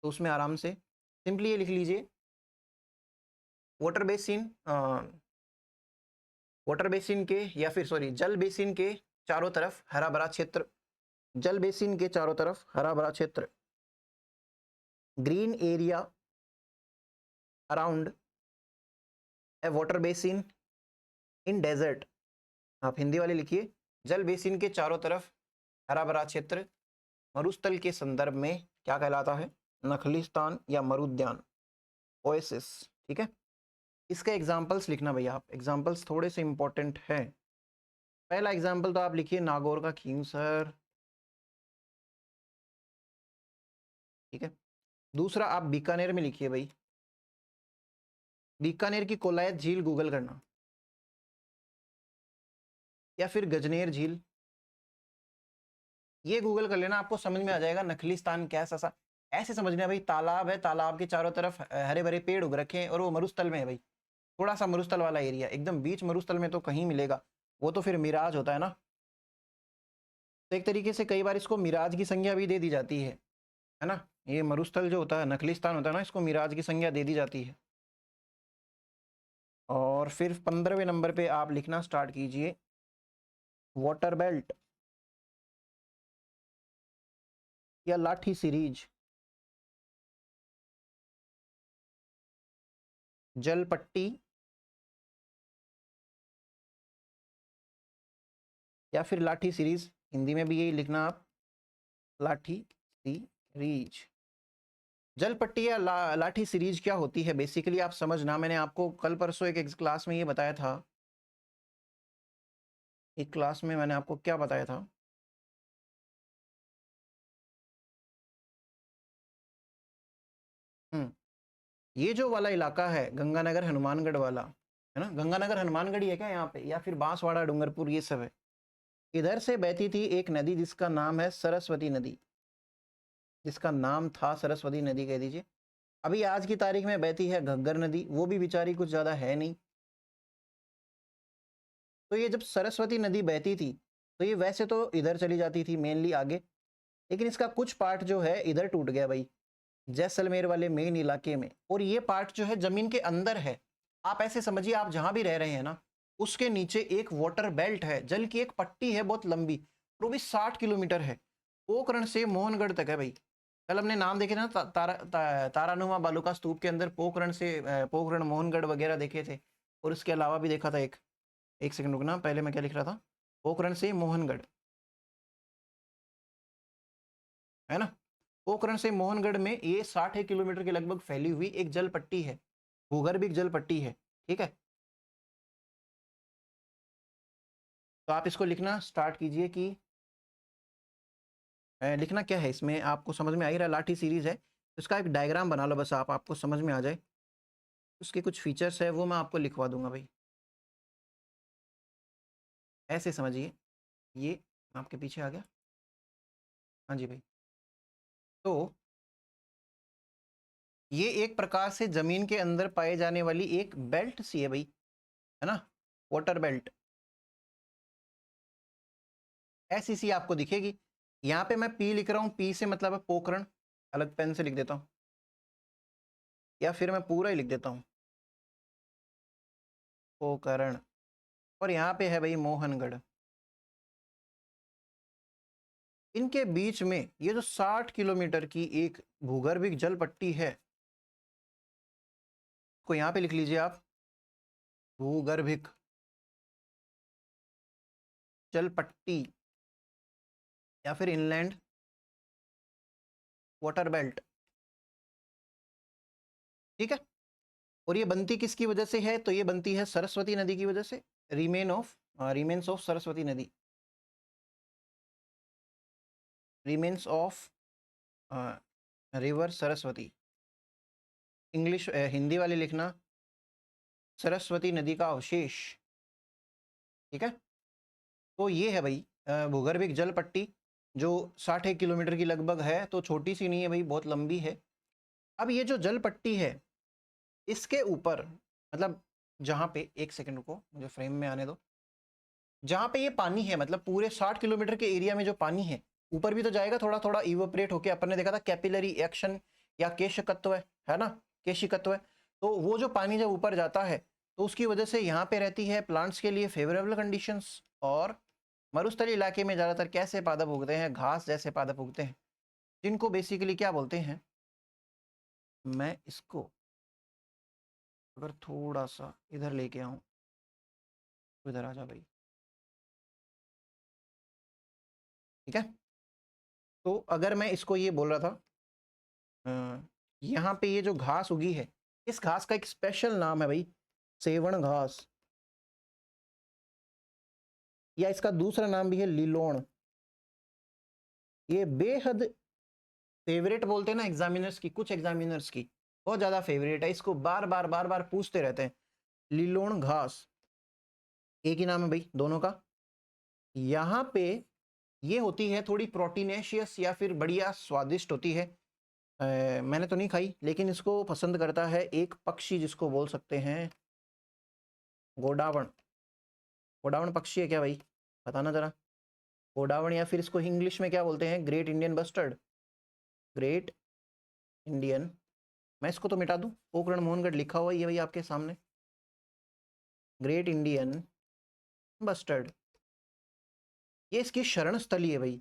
तो उसमें आराम से सिंपली ये लिख लीजिए, वाटर बेसिन, वाटर बेसिन के, या फिर सॉरी जल बेसिन के चारों तरफ हरा भरा क्षेत्र, जल बेसिन के चारों तरफ हरा भरा क्षेत्र, green area around a water basin in desert. आप हिंदी वाले लिखिए, जल बेसिन के चारों तरफ हरा भरा क्षेत्र मरुस्थल के संदर्भ में क्या कहलाता है, नखलिस्तान या मरुद्यान, ओएसिस, ठीक है। इसके एग्जांपल्स लिखना भैया आप, एग्जांपल्स थोड़े से इंपॉर्टेंट हैं। पहला एग्जांपल तो आप लिखिए नागौर का खींवसर, ठीक है। दूसरा आप बीकानेर में लिखिए भाई, बीकानेर की कोलायत झील गूगल करना, या फिर गजनेर झील, ये गूगल कर लेना, आपको समझ में आ जाएगा नखलिस्तान क्या है। ऐसे समझना भाई, तालाब है, तालाब के चारों तरफ हरे भरे पेड़ उग रखे हैं और वो मरुस्थल में है भाई, थोड़ा सा मरुस्थल वाला एरिया, एकदम बीच मरुस्थल में तो कहीं मिलेगा, वो तो फिर मिराज होता है ना। तो एक तरीके से कई बार इसको मिराज की संज्ञा भी दे दी जाती है ना। ये मरुस्थल जो होता है, नखलिस्तान होता है ना, इसको मिराज की संज्ञा दे दी जाती है। और फिर 15वें नंबर पे आप लिखना स्टार्ट कीजिए, वाटर बेल्ट या लाठी सीरीज, जल पट्टी या फिर लाठी सीरीज, हिंदी में भी यही लिखना आप, लाठी सीरीज। जल पट्टी या लाठी सीरीज क्या होती है बेसिकली आप समझना, मैंने आपको कल परसों एक क्लास में ये बताया था, एक क्लास में मैंने आपको क्या बताया था, ये जो वाला इलाका है गंगानगर हनुमानगढ़ वाला, है ना, गंगानगर हनुमानगढ़ ही है क्या यहाँ पे, या फिर बांसवाड़ा डूंगरपुर, ये सब है। इधर से बहती थी एक नदी जिसका नाम है सरस्वती नदी, जिसका नाम था सरस्वती नदी कह दीजिए। अभी आज की तारीख में बहती है घग्गर नदी, वो भी बेचारी कुछ ज्यादा है नहीं। तो ये जब सरस्वती नदी बहती थी तो ये वैसे तो इधर चली जाती थी मेनली आगे, लेकिन इसका कुछ पार्ट जो है इधर टूट गया भाई, जैसलमेर वाले मेन इलाके में, और ये पार्ट जो है जमीन के अंदर है। आप ऐसे समझिए, आप जहां भी रह रहे हैं ना, उसके नीचे एक वाटर बेल्ट है, जल की एक पट्टी है बहुत लंबी, वो भी 60 किलोमीटर है, पोखरण से मोहनगढ़ तक है भाई। कल हमने नाम देखे ना, तारानुमा बालुका स्तूप के अंदर पोखरण से पोखरण मोहनगढ़ वगैरह देखे थे, और इसके अलावा भी देखा था एक सेकंड रुकना, पहले मैं क्या लिख रहा था, पोखरण से मोहनगढ़, है ना। पोखरण से मोहनगढ़ में ये 60 किलोमीटर के लगभग फैली हुई एक जल पट्टी है, भूगर्भिक जल पट्टी है, ठीक है। तो आप इसको लिखना स्टार्ट कीजिए कि लिखना क्या है इसमें, आपको समझ में आ ही रहा है, लाठी सीरीज है, तो इसका एक डायग्राम बना लो बस, आपको समझ में आ जाए। उसके कुछ फीचर्स है वो मैं आपको लिखवा दूंगा भाई, ऐसे समझिए। ये आपके पीछे आ गया, हाँ जी भाई। तो ये एक प्रकार से जमीन के अंदर पाए जाने वाली एक बेल्ट सी है भाई, है ना, वाटर बेल्ट ऐसी सी आपको दिखेगी। यहाँ पे मैं पी लिख रहा हूँ, पी से मतलब है पोखरण, अलग पेन से लिख देता हूँ, या फिर मैं पूरा ही लिख देता हूँ पोखरण। और यहाँ पे है भाई मोहनगढ़। इनके बीच में ये जो 60 किलोमीटर की एक भूगर्भिक जल पट्टी है, को यहाँ पे लिख लीजिए आप, भूगर्भिक जल पट्टी या फिर इनलैंड वाटर बेल्ट। ठीक है। और ये बनती किसकी वजह से है, तो ये बनती है सरस्वती नदी की वजह से, रिमेन्स ऑफ सरस्वती नदी, remains of river Saraswati. English Hindi वाले लिखना सरस्वती नदी का अवशेष। ठीक है। तो ये है भाई भूगर्भिक जल पट्टी, जो 60 किलोमीटर की लगभग है, तो छोटी सी नहीं है भाई, बहुत लंबी है। अब ये जो जल पट्टी है, इसके ऊपर मतलब जहाँ पे, एक सेकंड रुको मुझे फ्रेम में आने दो, जहाँ पे ये पानी है, मतलब पूरे 60 किलोमीटर के एरिया में जो पानी है, ऊपर भी तो जाएगा थोड़ा थोड़ा इवोपरेट होके, अपन ने देखा था कैपिलरी एक्शन या केशकत्व है ना, केशिकत्व है। तो वो जो पानी जब ऊपर जाता है, तो उसकी वजह से यहाँ पे रहती है प्लांट्स के लिए फेवरेबल कंडीशंस। और मरुस्थलीय इलाके में ज़्यादातर कैसे पादप उगते हैं, घास जैसे पादप उगते हैं, जिनको बेसिकली क्या बोलते हैं, मैं इसको अगर थोड़ा सा इधर लेके आऊँ, तो इधर आ जा भाई। ठीक है। तो अगर मैं इसको ये बोल रहा था, यहाँ पे ये जो घास उगी है, इस घास का एक स्पेशल नाम है भाई, सेवण घास, या इसका दूसरा नाम भी है लिलोण। ये बेहद फेवरेट बोलते हैं ना एग्जामिनर्स की, कुछ एग्जामिनर्स की बहुत ज्यादा फेवरेट है, इसको बार बार पूछते रहते हैं। लिलोण घास, एक ही नाम है भाई दोनों का। यहाँ पे ये होती है थोड़ी प्रोटीनेशियस या फिर बढ़िया स्वादिष्ट होती है। मैंने तो नहीं खाई, लेकिन इसको पसंद करता है एक पक्षी जिसको बोल सकते हैं गोडावण। गोडावण पक्षी है क्या भाई, बताना जरा। गोडावण, या फिर इसको इंग्लिश में क्या बोलते हैं, great Indian bustard, great Indian. मैं इसको तो मिटा दूं, पोखरण मोहनगढ़ लिखा हुआ है ये भाई आपके सामने, ग्रेट इंडियन बस्टर्ड, ये इसकी शरण स्थली है भाई,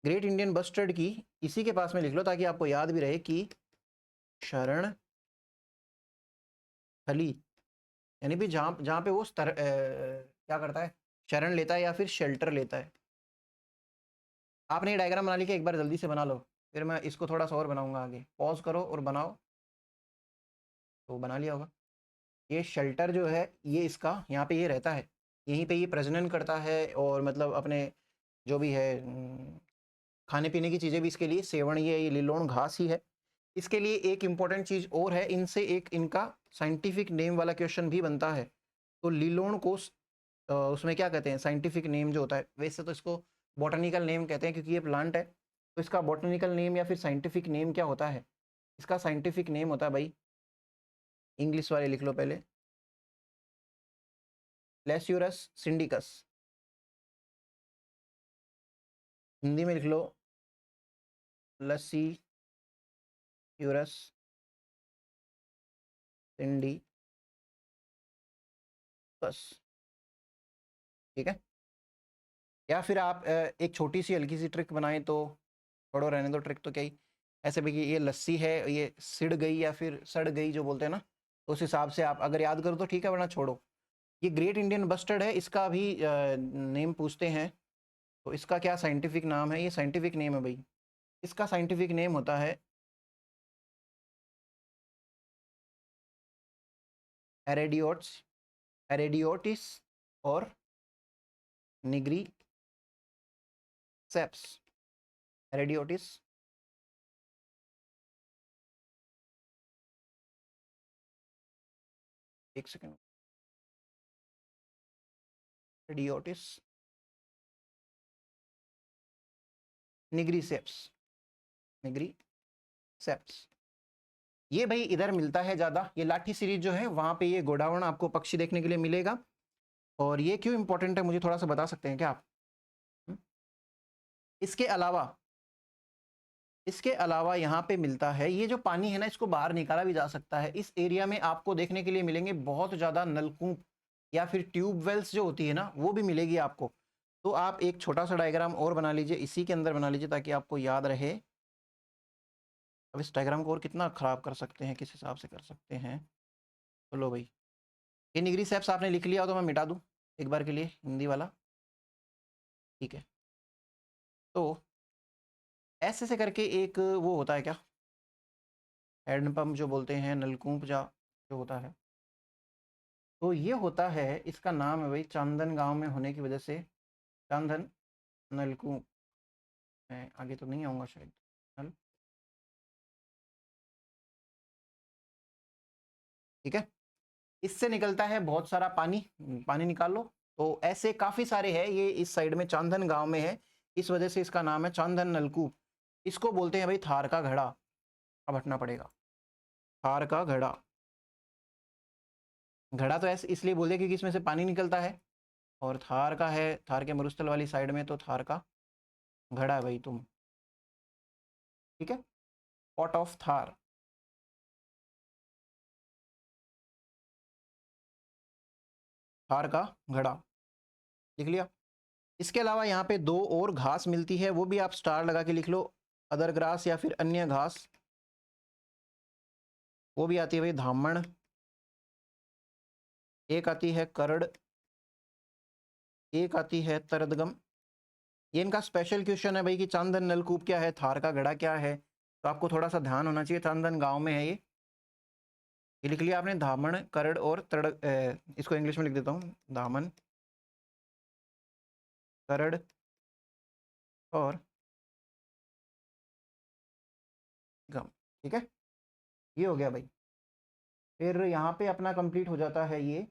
ग्रेट इंडियन बस्टर्ड की। इसी के पास में लिख लो ताकि आपको याद भी रहे कि शरण स्थली, यानी भी जहाँ जहाँ पे वो क्या करता है, शरण लेता है या फिर शेल्टर लेता है। आपने ये डायग्राम बना ली कि एक बार जल्दी से बना लो, फिर मैं इसको थोड़ा सा और बनाऊंगा आगे, पॉज करो और बनाओ। तो बना लिया होगा। ये शेल्टर जो है, ये इसका यहाँ पे ये रहता है, यहीं पे ये प्रजनन करता है, और मतलब अपने जो भी है खाने पीने की चीज़ें भी इसके लिए सेवण, ये लिलोण घास ही है। इसके लिए एक इम्पॉर्टेंट चीज़ और है, इनसे एक इनका साइंटिफिक नेम वाला क्वेश्चन भी बनता है। तो लिलोण को उसमें क्या कहते हैं, साइंटिफिक नेम जो होता है, वैसे तो इसको बॉटनिकल नेम कहते हैं क्योंकि ये प्लांट है, तो इसका बॉटनिकल नेम या फिर साइंटिफिक नेम क्या होता है, इसका साइंटिफिक नेम होता है भाई, इंग्लिश वाले लिख लो पहले, लेस्यूरस सिंडिकस। हिंदी में लिख लो लस्सी यूरस सिंडिकस। ठीक है। या फिर आप एक छोटी सी हल्की सी ट्रिक बनाएं, तो छोड़ो रहने दो ट्रिक, तो क्या ही, ऐसे भी कि ये लस्सी है, ये सिड़ गई या फिर सड़ गई जो बोलते हैं ना, तो उस हिसाब से आप अगर याद करो तो ठीक है, वरना छोड़ो। ये ग्रेट इंडियन बस्टर्ड है, इसका भी नेम पूछते हैं, तो इसका क्या साइंटिफिक नाम है, ये साइंटिफिक नेम है भाई, इसका साइंटिफिक नेम होता है एरेडियोट्स, एरेडियोटिस और निग्री सेप्स, एरेडियोटिस। एक सेकेंड, एरेडियोटिस निग्रीसेप्स, निग्रीसेप्स। ये भाई इधर मिलता है ज़्यादा, ये लाठी सीरीज जो है वहाँ पे ये गोडावण आपको पक्षी देखने के लिए मिलेगा। और ये क्यों इंपॉर्टेंट है मुझे थोड़ा सा बता सकते हैं क्या आप? इसके अलावा यहाँ पे मिलता है, ये जो पानी है ना इसको बाहर निकाला भी जा सकता है। इस एरिया में आपको देखने के लिए मिलेंगे बहुत ज़्यादा नलकूप या फिर ट्यूबवेल्स जो होती है ना वो भी मिलेगी आपको। तो आप एक छोटा सा डायग्राम और बना लीजिए, इसी के अंदर बना लीजिए ताकि आपको याद रहे। अब इस डायग्राम को और कितना ख़राब कर सकते हैं, किस हिसाब से कर सकते हैं। चलो भाई, ये निग्रीसेप्स आपने लिख लिया हो तो मैं मिटा दूँ एक बार के लिए हिंदी वाला, ठीक है। तो ऐसे से करके एक वो होता है क्या, हैंडपम्प जो बोलते हैं, नलकूप जो होता है, तो ये होता है, इसका नाम है भाई चांदन गांव में होने की वजह से चांदन नलकूप। मैं आगे तो नहीं आऊँगा शायद। नल, ठीक है। इससे निकलता है बहुत सारा पानी, पानी निकाल लो। तो ऐसे काफ़ी सारे हैं, ये इस साइड में चांदन गांव में है, इस वजह से इसका नाम है चांदन नलकूप। इसको बोलते हैं भाई थार का घड़ा। अब हटना पड़ेगा, थार का घड़ा। घड़ा तो ऐसे इसलिए बोलते क्योंकि इसमें से पानी निकलता है, और थार का है, थार के मरुस्थल वाली साइड में, तो थार का घड़ा है भाई तुम, ठीक है। पॉट ऑफ थार, थार का घड़ा लिख लिया। इसके अलावा यहाँ पे दो और घास मिलती है, वो भी आप स्टार लगा के लिख लो, अदर ग्रास या फिर अन्य घास। वो भी आती है भाई धामण, एक आती है करड़, एक आती है तरदगम। ये इनका स्पेशल क्वेश्चन है भाई कि चांदन नलकूप क्या है, थार का घड़ा क्या है, तो आपको थोड़ा सा ध्यान होना चाहिए। चांदन गांव में है ये लिख लिया आपने, धामण, करड़ और इसको इंग्लिश में लिख देता हूँ, धामन, करड़ और गम, ठीक है। ये हो गया भाई। फिर यहाँ पे अपना कंप्लीट हो जाता है ये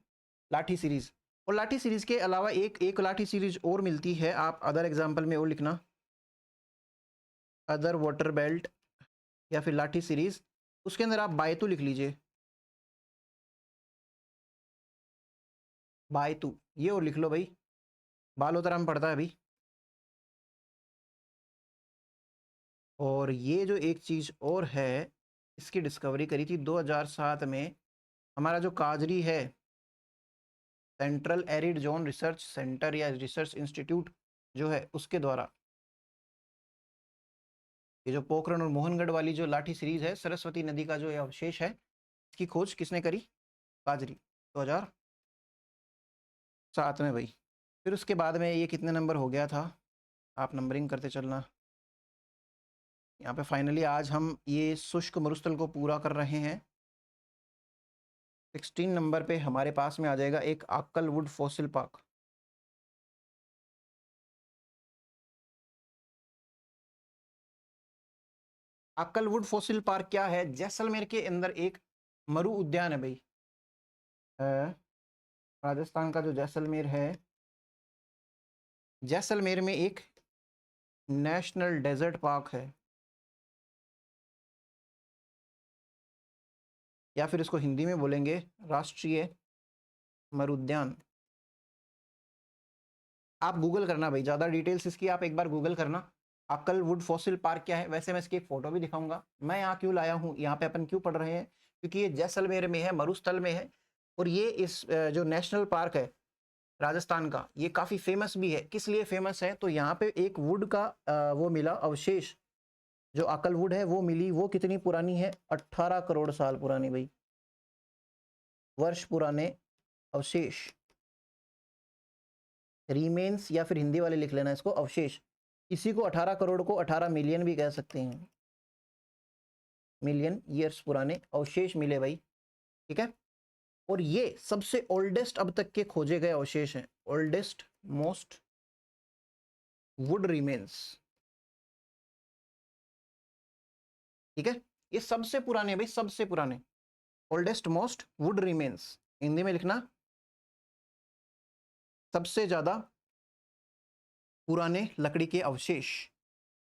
लाठी सीरीज। और लाठी सीरीज के अलावा एक लाठी सीरीज और मिलती है, आप अदर एग्जाम्पल में और लिखना, अदर वाटर बेल्ट या फिर लाठी सीरीज। उसके अंदर आप बायतू लिख लीजिए, बायतू, ये और लिख लो भाई, बालोतरा में पड़ता है अभी। और ये जो एक चीज़ और है, इसकी डिस्कवरी करी थी 2007 में हमारा जो काजरी है, central arid zone research centre या रिसर्च इंस्टीट्यूट जो है उसके द्वारा। ये जो पोखरण और मोहनगढ़ वाली जो लाठी सीरीज है, सरस्वती नदी का जो ये अवशेष है, इसकी खोज किसने करी? काजरी, 2007 में भाई। फिर उसके बाद में ये कितने नंबर हो गया था, आप नंबरिंग करते चलना। यहाँ पे फाइनली आज हम ये शुष्क मरुस्थल को पूरा कर रहे हैं। 16 नंबर पे हमारे पास में आ जाएगा एक आक्कलवुड फॉसिल पार्क। आक्कलवुड फॉसिल पार्क क्या है? जैसलमेर के अंदर एक मरु उद्यान है भाई। राजस्थान का जो जैसलमेर है, जैसलमेर में एक नेशनल डेजर्ट पार्क है, या फिर इसको हिंदी में बोलेंगे राष्ट्रीय मरुद्यान। आप गूगल करना भाई, ज़्यादा डिटेल्स इसकी आप एक बार गूगल करना, आक्कलवुड फॉसिल पार्क क्या है। वैसे मैं इसकी एक फ़ोटो भी दिखाऊंगा। मैं यहाँ क्यों लाया हूँ, यहाँ पे अपन क्यों पढ़ रहे हैं, क्योंकि ये जैसलमेर में है, मरुस्थल में है। और ये इस जो नेशनल पार्क है राजस्थान का, ये काफ़ी फेमस भी है। किस लिए फेमस है? तो यहाँ पे एक वुड का वो मिला अवशेष, जो आक्कलवुड है वो मिली। वो कितनी पुरानी है? 18 करोड़ साल पुरानी भाई, वर्ष पुराने अवशेष, रीमेन्स, या फिर हिंदी वाले लिख लेना इसको अवशेष। इसी को 18 करोड़ को 18 मिलियन भी कह सकते हैं, मिलियन ईयर्स पुराने अवशेष मिले भाई, ठीक है। और ये सबसे ओल्डेस्ट अब तक के खोजे गए अवशेष हैं, ओल्डेस्ट मोस्ट वुड रिमेन्स, ठीक है। ये सबसे पुराने भाई, सबसे पुराने, oldest most would remains, Hindi में लिखना सबसे ज्यादा पुराने लकड़ी के अवशेष।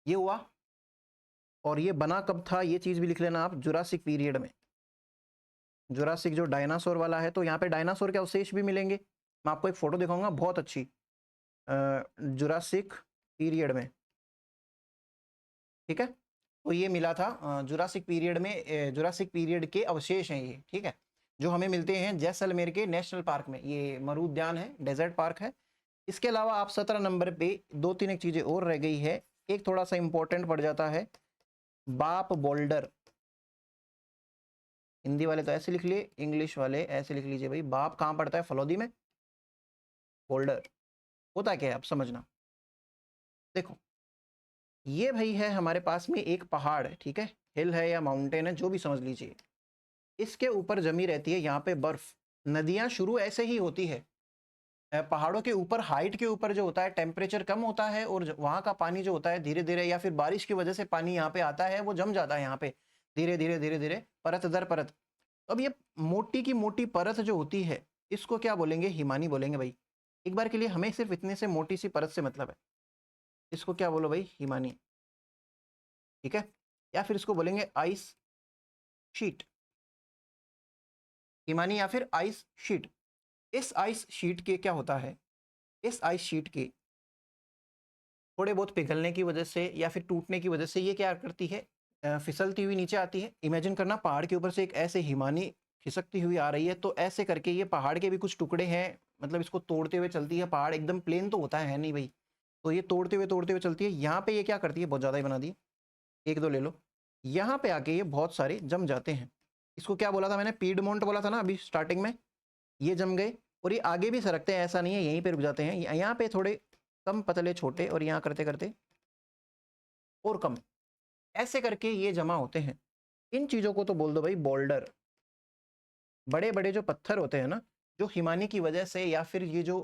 ये हुआ। और ये बना कब था ये चीज भी लिख लेना आप, जुरासिक पीरियड में। जुरासिक जो डायनासोर वाला है, तो यहाँ पे डायनासोर के अवशेष भी मिलेंगे। मैं आपको एक फोटो दिखाऊंगा बहुत अच्छी, जुरासिक पीरियड में, ठीक है। तो ये मिला था जुरासिक पीरियड में, जुरासिक पीरियड के अवशेष हैं ये, ठीक है, जो हमें मिलते हैं जैसलमेर के नेशनल पार्क में। ये मरू उद्यान है, डेजर्ट पार्क है। इसके अलावा आप 17 नंबर पे दो तीन एक चीजें और रह गई है। एक थोड़ा सा इंपॉर्टेंट पड़ जाता है, बाप बोल्डर। हिंदी वाले तो ऐसे लिख लिए, इंग्लिश वाले ऐसे लिख लीजिए भाई। बाप कहाँ पड़ता है? फलौदी में। बोल्डर होता क्या है आप समझना। देखो ये भाई है हमारे पास में एक पहाड़ है, ठीक है, हिल है या माउंटेन है जो भी समझ लीजिए। इसके ऊपर जमी रहती है यहाँ पे बर्फ। नदियां शुरू ऐसे ही होती है, पहाड़ों के ऊपर हाइट के ऊपर जो होता है टेम्परेचर कम होता है, और वहाँ का पानी जो होता है धीरे धीरे, या फिर बारिश की वजह से पानी यहाँ पे आता है, वो जम जाता है यहाँ पे धीरे धीरे धीरे धीरे, परत दर परत। अब ये मोटी की मोटी परत जो होती है, इसको क्या बोलेंगे? हिमानी बोलेंगे भाई। एक बार के लिए हमें सिर्फ इतने से मोटी सी परत से मतलब है, इसको क्या बोलो भाई? हिमानी, ठीक है। या फिर इसको बोलेंगे आइस शीट, हिमानी या फिर आइस शीट। इस आइस शीट के क्या होता है, इस आइस शीट के थोड़े बहुत पिघलने की वजह से या फिर टूटने की वजह से ये क्या करती है, फिसलती हुई नीचे आती है। इमेजिन करना पहाड़ के ऊपर से एक ऐसे हिमानी खिसकती हुई आ रही है, तो ऐसे करके ये पहाड़ के भी कुछ टुकड़े हैं, मतलब इसको तोड़ते हुए चलती है। पहाड़ एकदम प्लेन तो होता है नहीं भाई, तो ये तोड़ते हुए चलती है। यहाँ पे ये क्या करती है, बहुत ज़्यादा ही बना दी, एक दो ले लो। यहाँ पे आके ये बहुत सारे जम जाते हैं। इसको क्या बोला था मैंने? पीडमोंट बोला था ना अभी स्टार्टिंग में। ये जम गए और ये आगे भी सरकते हैं, ऐसा नहीं है यहीं पे रुक जाते हैं। यहाँ पे थोड़े कम पतले छोटे, और यहाँ करते करते और कम, ऐसे करके ये जमा होते हैं। इन चीज़ों को तो बोल दो भाई बोल्डर। बड़े बड़े जो पत्थर होते हैं ना, जो हिमानी की वजह से या फिर ये जो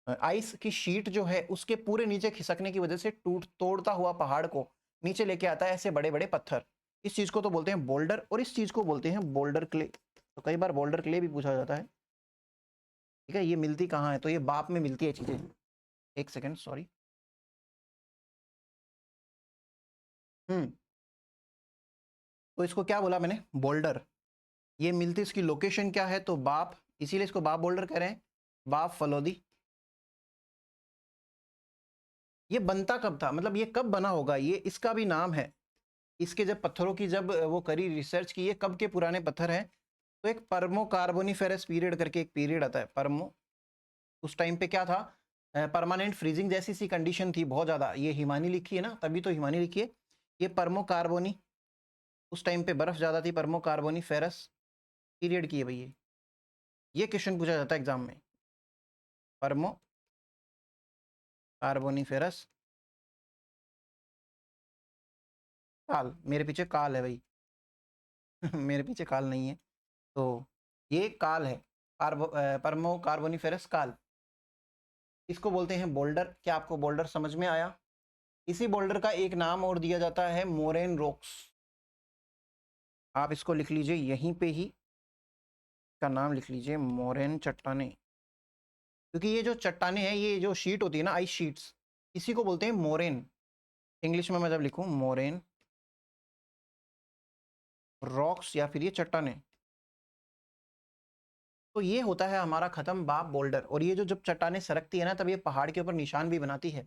आइस की शीट जो है उसके पूरे नीचे खिसकने की वजह से तोड़ता हुआ पहाड़ को नीचे लेके आता है, ऐसे बड़े बड़े पत्थर। इस चीज़ को तो बोलते हैं बोल्डर, और इस चीज़ को बोलते हैं बोल्डर क्ले। तो कई बार बोल्डर क्ले भी पूछा जाता है, ठीक है। ये मिलती कहाँ है? तो ये बाप में मिलती है चीज़ें। एक सेकेंड, सॉरी। तो इसको क्या बोला मैंने? बोल्डर। ये मिलती, इसकी लोकेशन क्या है? तो बाप, इसीलिए इसको बाप बोल्डर कह रहे हैं, बाप फलोदी। ये बनता कब था, मतलब ये कब बना होगा, ये इसका भी नाम है। इसके जब पत्थरों की जब वो करी रिसर्च की, ये कब के पुराने पत्थर हैं, तो एक पर्मो कार्बोनिफेरस पीरियड करके एक पीरियड आता है, पर्मो। उस टाइम पे क्या था, परमानेंट फ्रीजिंग जैसी सी कंडीशन थी बहुत ज़्यादा। ये हिमानी लिखी है ना, तभी तो हिमानी लिखी है। ये पर्मो कार्बोनी, उस टाइम पे बर्फ़ ज़्यादा थी, पर्मो कार्बोनिफेरस पीरियड की है भाई ये क्वेश्चन पूछा जाता है एग्जाम में। पर्मो कार्बोनिफेरस काल, मेरे पीछे काल है भाई मेरे पीछे काल नहीं है, तो ये काल है, पर्मो कार्बोनिफेरस काल। इसको बोलते हैं बोल्डर। क्या आपको बोल्डर समझ में आया? इसी बोल्डर का एक नाम और दिया जाता है मोरेन रॉक्स। आप इसको लिख लीजिए यहीं पे ही, का नाम लिख लीजिए मोरेन चट्टाने। क्योंकि ये जो चट्टाने हैं, ये जो शीट होती है ना, आइस शीट्स, इसी को बोलते हैं मोरेन। इंग्लिश में मैं जब लिखूं मोरेन रॉक्स या फिर ये चट्टाने, तो ये होता है हमारा खत्म बाप बोल्डर। और ये जो जब चट्टाने सरकती है ना, तब ये पहाड़ के ऊपर निशान भी बनाती है।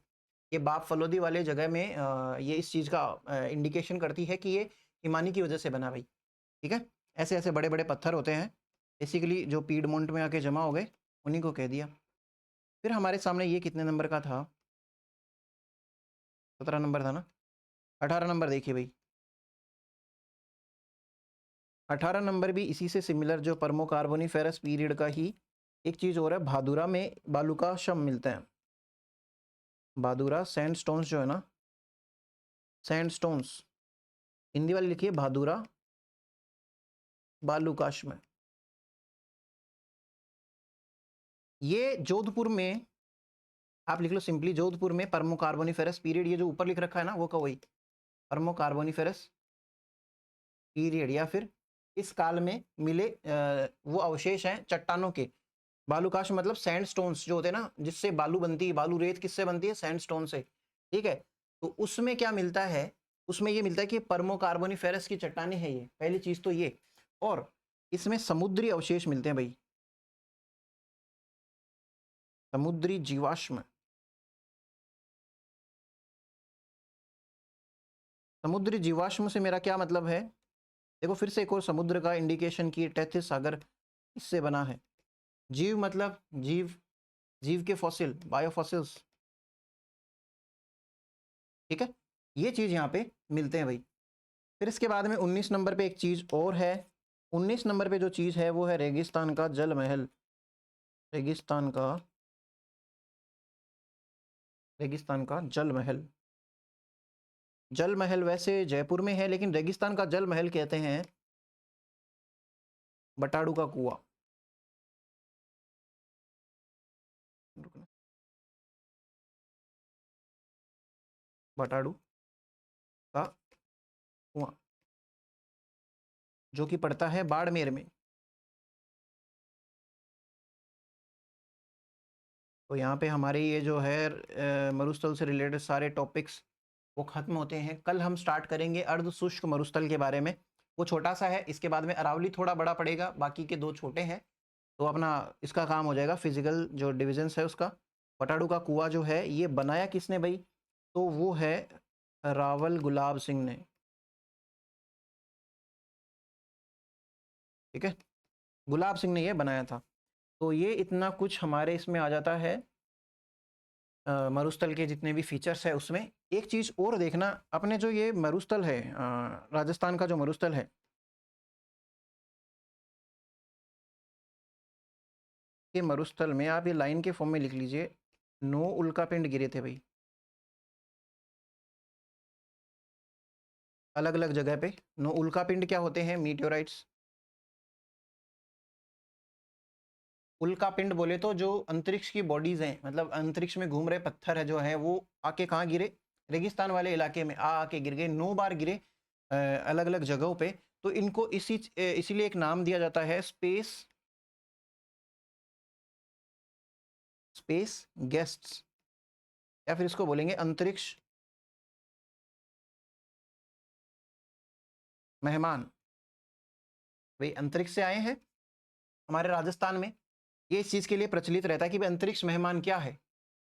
ये बाप फलोदी वाले जगह में ये इस चीज़ का इंडिकेशन करती है कि ये हिमानी की वजह से बना भाई, ठीक है। ऐसे ऐसे बड़े बड़े पत्थर होते हैं, बेसिकली जो पीडमोंट में आके जमा हो गए, उन्हीं को कह दिया। फिर हमारे सामने ये कितने नंबर का था? 17 नंबर था ना। 18 नंबर देखिए भाई, 18 नंबर भी इसी से सिमिलर, जो पर्मो कार्बोनिफेरस पीरियड का ही एक चीज़ और है। भादुरा में बालुकाश्म मिलते हैं। भादुरा सैंडस्टोन्स जो है ना, सैंडस्टोन्स, हिंदी वाली लिखिए भादुरा बालुकाश्म। ये जोधपुर में, आप लिख लो सिंपली जोधपुर में पर्मो कार्बोनिफेरस पीरियड, ये जो ऊपर लिख रखा है ना वो का वही पर्मो कार्बोनिफेरस पीरियड, या फिर इस काल में मिले वो अवशेष हैं चट्टानों के। बालुकाश मतलब सैंडस्टोन्स जो होते हैं ना, जिससे बालू बनती है। बालू रेत किससे बनती है? सैंडस्टोन से, ठीक है। तो उसमें क्या मिलता है, उसमें ये मिलता है कि पर्मोकार्बोनिफेरस की चट्टानें हैं ये, पहली चीज तो ये। और इसमें समुद्री अवशेष मिलते हैं भाई, समुद्री जीवाश्म। समुद्री जीवाश्म से मेरा क्या मतलब है, देखो फिर से एक और समुद्र का इंडिकेशन की टेथिस सागर इससे बना है। जीव मतलब जीव, जीव के फॉसिल, बायोफॉसिल्स, ठीक है, ये चीज यहाँ पे मिलते हैं भाई। फिर इसके बाद में 19 नंबर पे एक चीज और है। 19 नंबर पे जो चीज है वो है रेगिस्तान का जल महल। रेगिस्तान का, रेगिस्तान का जल महल। जल महल वैसे जयपुर में है, लेकिन रेगिस्तान का जल महल कहते हैं बटाड़ू का कुआं। बटाड़ू का कुआं जो कि पड़ता है बाड़मेर में। तो यहाँ पे हमारे ये जो है मरुस्थल से रिलेटेड सारे टॉपिक्स वो खत्म होते हैं। कल हम स्टार्ट करेंगे अर्ध शुष्क मरुस्थल के बारे में, वो छोटा सा है। इसके बाद में अरावली थोड़ा बड़ा पड़ेगा, बाकी के दो छोटे हैं। तो अपना इसका काम हो जाएगा फिजिकल जो डिविजन्स है उसका। पटाड़ू का कुआं जो है ये बनाया किसने भाई, तो वो है रावल गुलाब सिंह ने, ठीक है, गुलाब सिंह ने ये बनाया था। तो ये इतना कुछ हमारे इसमें आ जाता है मरुस्थल के जितने भी फीचर्स है उसमें। एक चीज़ और देखना, अपने जो ये मरुस्थल है राजस्थान का जो मरुस्थल है, ये मरुस्थल में आप ये लाइन के फॉर्म में लिख लीजिए, 9 उल्कापिंड गिरे थे भाई, अलग अलग जगह पे। 9 उल्कापिंड क्या होते हैं, मीटियोराइट्स। उल्कापिंड बोले तो जो अंतरिक्ष की बॉडीज हैं, मतलब अंतरिक्ष में घूम रहे पत्थर है जो है, वो आके कहाँ गिरे, रेगिस्तान वाले इलाके में आके गिर गए। 9 बार गिरे अलग अलग जगहों पे। तो इनको इसीलिए एक नाम दिया जाता है स्पेस, स्पेस गेस्ट्स, या फिर इसको बोलेंगे अंतरिक्ष मेहमान। भाई अंतरिक्ष से आए हैं हमारे राजस्थान में, ये इस चीज़ के लिए प्रचलित रहता है कि भाई अंतरिक्ष मेहमान क्या है।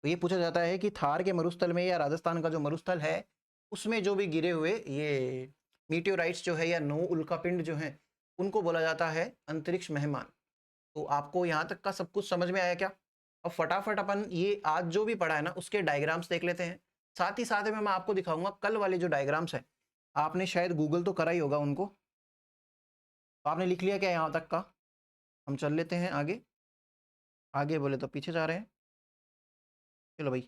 तो ये पूछा जाता है कि थार के मरुस्थल में या राजस्थान का जो मरुस्थल है उसमें जो भी गिरे हुए ये मीटियोराइट्स जो है या 9 उल्कापिंड जो हैं, उनको बोला जाता है अंतरिक्ष मेहमान। तो आपको यहाँ तक का सब कुछ समझ में आया क्या? अब फटाफट अपन ये आज जो भी पढ़ा है ना उसके डायग्राम्स देख लेते हैं। साथ ही साथ में मैं आपको दिखाऊंगा कल वाले जो डायग्राम्स है, आपने शायद गूगल तो करा ही होगा उनको। तो आपने लिख लिया क्या यहाँ तक का? हम चल लेते हैं आगे। आगे बोले तो पीछे जा रहे हैं। चलो भाई,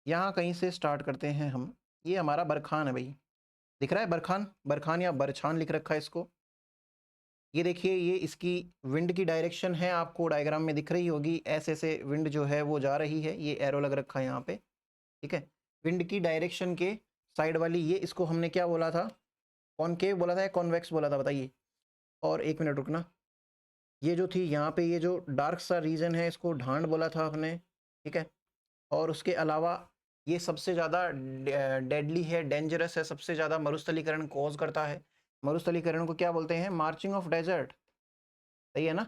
यहाँ कहीं से स्टार्ट करते हैं हम। ये हमारा बरखान है भाई, दिख रहा है बरखान, बरखान या बरछान लिख रखा है इसको। ये देखिए, ये इसकी विंड की डायरेक्शन है, आपको डायग्राम में दिख रही होगी। ऐसे ऐसे विंड जो है वो जा रही है, ये एरो लग रखा है यहाँ पे, ठीक है। विंड की डायरेक्शन के साइड वाली ये, इसको हमने क्या बोला था, कॉनकेव बोला था या कॉन्वेक्स बोला था, बताइए। और एक मिनट रुकना, ये जो थी यहाँ पे ये जो डार्क सा रीजन है इसको ढांड बोला था आपने, ठीक है। और उसके अलावा ये सबसे ज़्यादा डेडली है, डेंजरस है, सबसे ज़्यादा मरुस्थलीकरण कॉज करता है। मरुस्थलीकरण को क्या बोलते हैं, मार्चिंग ऑफ डेजर्ट, सही है ना।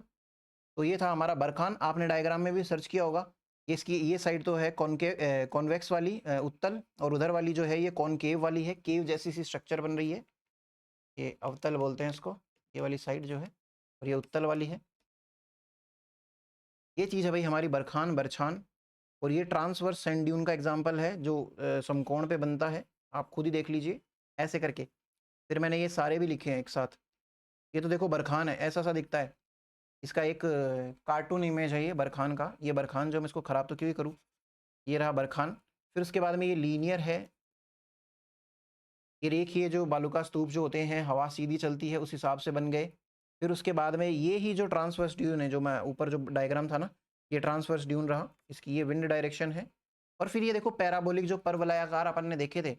तो ये था हमारा बरखान, आपने डायग्राम में भी सर्च किया होगा। इसकी ये साइड तो है कॉन्वेक्स वाली उत्तल, और उधर वाली जो है ये कॉनकेव वाली है, केव जैसी सी स्ट्रक्चर बन रही है, ये अवतल बोलते हैं इसको, ये वाली साइड जो है, और ये उत्तल वाली है। ये चीज़ है भाई हमारी बरखान, बरछान। और ये ट्रांसवर्स सैंड ड्यून का एग्जाम्पल है जो समकोण पे बनता है, आप खुद ही देख लीजिए ऐसे करके। फिर मैंने ये सारे भी लिखे हैं एक साथ। ये तो देखो बरखान है, ऐसा सा दिखता है, इसका एक कार्टून इमेज है ये बरखान का। ये बरखान जो मैं इसको ख़राब तो क्यों ही करूँ, ये रहा बरखान। फिर उसके बाद में ये लीनियर है, ये देखिए जो बालूका स्तूप जो होते हैं, हवा सीधी चलती है उस हिसाब से बन गए। फिर उसके बाद में ये ही जो ट्रांसवर्स ड्यून है, जो मैं ऊपर जो डायग्राम था ना, ये ट्रांसवर्स ड्यून रहा, इसकी ये विंड डायरेक्शन है। और फिर ये देखो पैराबोलिक जो परवलयाकार अपन ने देखे थे,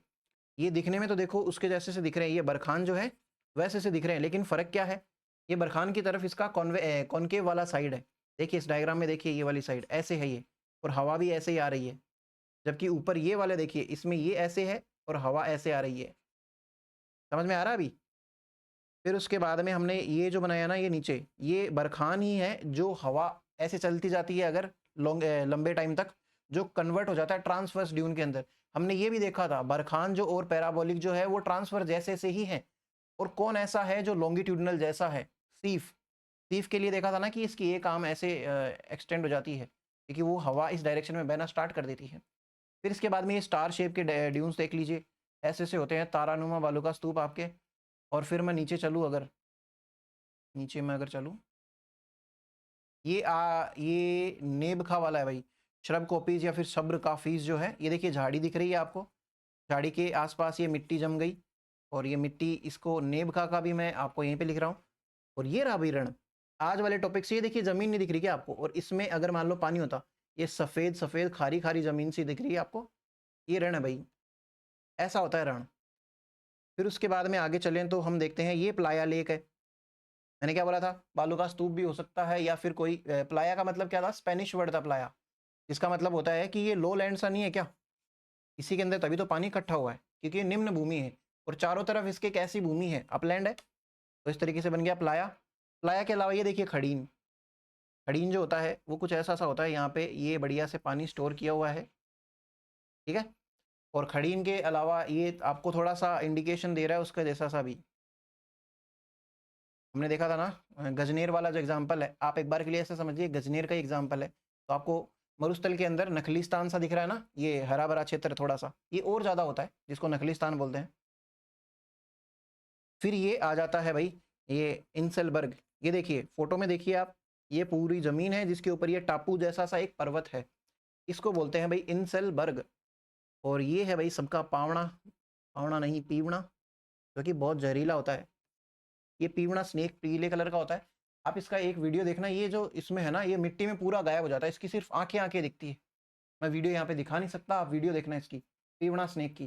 ये दिखने में तो देखो उसके जैसे से दिख रहे हैं, ये बरखान जो है वैसे से दिख रहे हैं, लेकिन फ़र्क क्या है, ये बरखान की तरफ इसका कॉनकेव वाला साइड है। देखिए इस डायग्राम में देखिए, ये वाली साइड ऐसे है ये, और हवा भी ऐसे ही आ रही है। जबकि ऊपर ये वाले देखिए, इसमें ये ऐसे है और हवा ऐसे आ रही है। समझ में आ रहा है अभी? फिर उसके बाद में हमने ये जो बनाया ना, ये नीचे ये बरखान ही है जो हवा ऐसे चलती जाती है अगर लंबे टाइम तक, जो कन्वर्ट हो जाता है ट्रांसवर्स ड्यून के अंदर। हमने ये भी देखा था बरखान जो और पैराबोलिक जो है वो ट्रांसफर जैसे से ही है। और कौन ऐसा है जो लॉन्गिट्यूडनल जैसा है? सीफ। सीफ के लिए देखा था ना कि इसकी एक आर्म ऐसे एक्सटेंड हो जाती है क्योंकि वो हवा इस डायरेक्शन में बहना स्टार्ट कर देती है। फिर इसके बाद में ये स्टार शेप के ड्यून्स देख लीजिए, ऐसे से होते हैं तारानुमा बालू का स्तूप आपके। और फिर मैं नीचे चलूँ, अगर नीचे मैं अगर चलूँ, ये नेबखा वाला है भाई, श्रब कॉपीज या फिर सब्र काफीज जो है। ये देखिए झाड़ी दिख रही है आपको, झाड़ी के आसपास ये मिट्टी जम गई और ये मिट्टी, इसको नेबखा का भी मैं आपको यहीं पे लिख रहा हूँ। और ये रहा भाई रण। आज वाले टॉपिक से ये देखिए जमीन नहीं दिख रही क्या आपको, और इसमें अगर मान लो पानी होता, ये सफेद सफेद खारी खारी जमीन सी दिख रही है आपको, ये रण है भाई। ऐसा होता है रण। फिर उसके बाद में आगे चलें तो हम देखते हैं ये प्लाया लेक है। मैंने क्या बोला था, बालू का स्तूप भी हो सकता है या फिर कोई प्लाया का मतलब क्या था, स्पेनिश वर्ड था प्लाया, इसका मतलब होता है कि ये लो लैंड सा नहीं है क्या, इसी के अंदर तभी तो पानी इकट्ठा हुआ है क्योंकि ये निम्न भूमि है और चारों तरफ इसके एक ऐसी भूमि है, अपलैंड है। तो इस तरीके से बन गया प्लाया। प्लाया के अलावा ये देखिए खड़ीन। खड़ीन जो होता है वो कुछ ऐसा सा होता है, यहाँ पे ये बढ़िया से पानी स्टोर किया हुआ है, ठीक है। और खड़ीन के अलावा ये आपको थोड़ा सा इंडिकेशन दे रहा है उसका जैसा सा भी, हमने देखा था ना गजनेर वाला जो एग्जाम्पल है, आप एक बार के लिए ऐसे समझिए गजनेर का एग्जाम्पल है। तो आपको मरुस्थल के अंदर नखलिस्तान सा दिख रहा है ना, ये हरा भरा क्षेत्र थोड़ा सा, ये और ज़्यादा होता है जिसको नखलिस्तान बोलते हैं। फिर ये आ जाता है भाई ये इंसलबर्ग। ये देखिए फोटो में देखिए आप, ये पूरी ज़मीन है जिसके ऊपर ये टापू जैसा सा एक पर्वत है, इसको बोलते हैं भाई इंसलबर्ग। और ये है भाई सबका पावड़ा, पावड़ा नहीं पीवड़ा, जो कि बहुत जहरीला होता है। ये पीवड़ा स्नेक पीले कलर का होता है। आप इसका एक वीडियो देखना, ये जो इसमें है ना ये मिट्टी में पूरा गायब हो जाता है, इसकी सिर्फ आंखें आंखें दिखती है। मैं वीडियो यहाँ पे दिखा नहीं सकता, आप वीडियो देखना इसकी, पीवड़ा स्नेक की।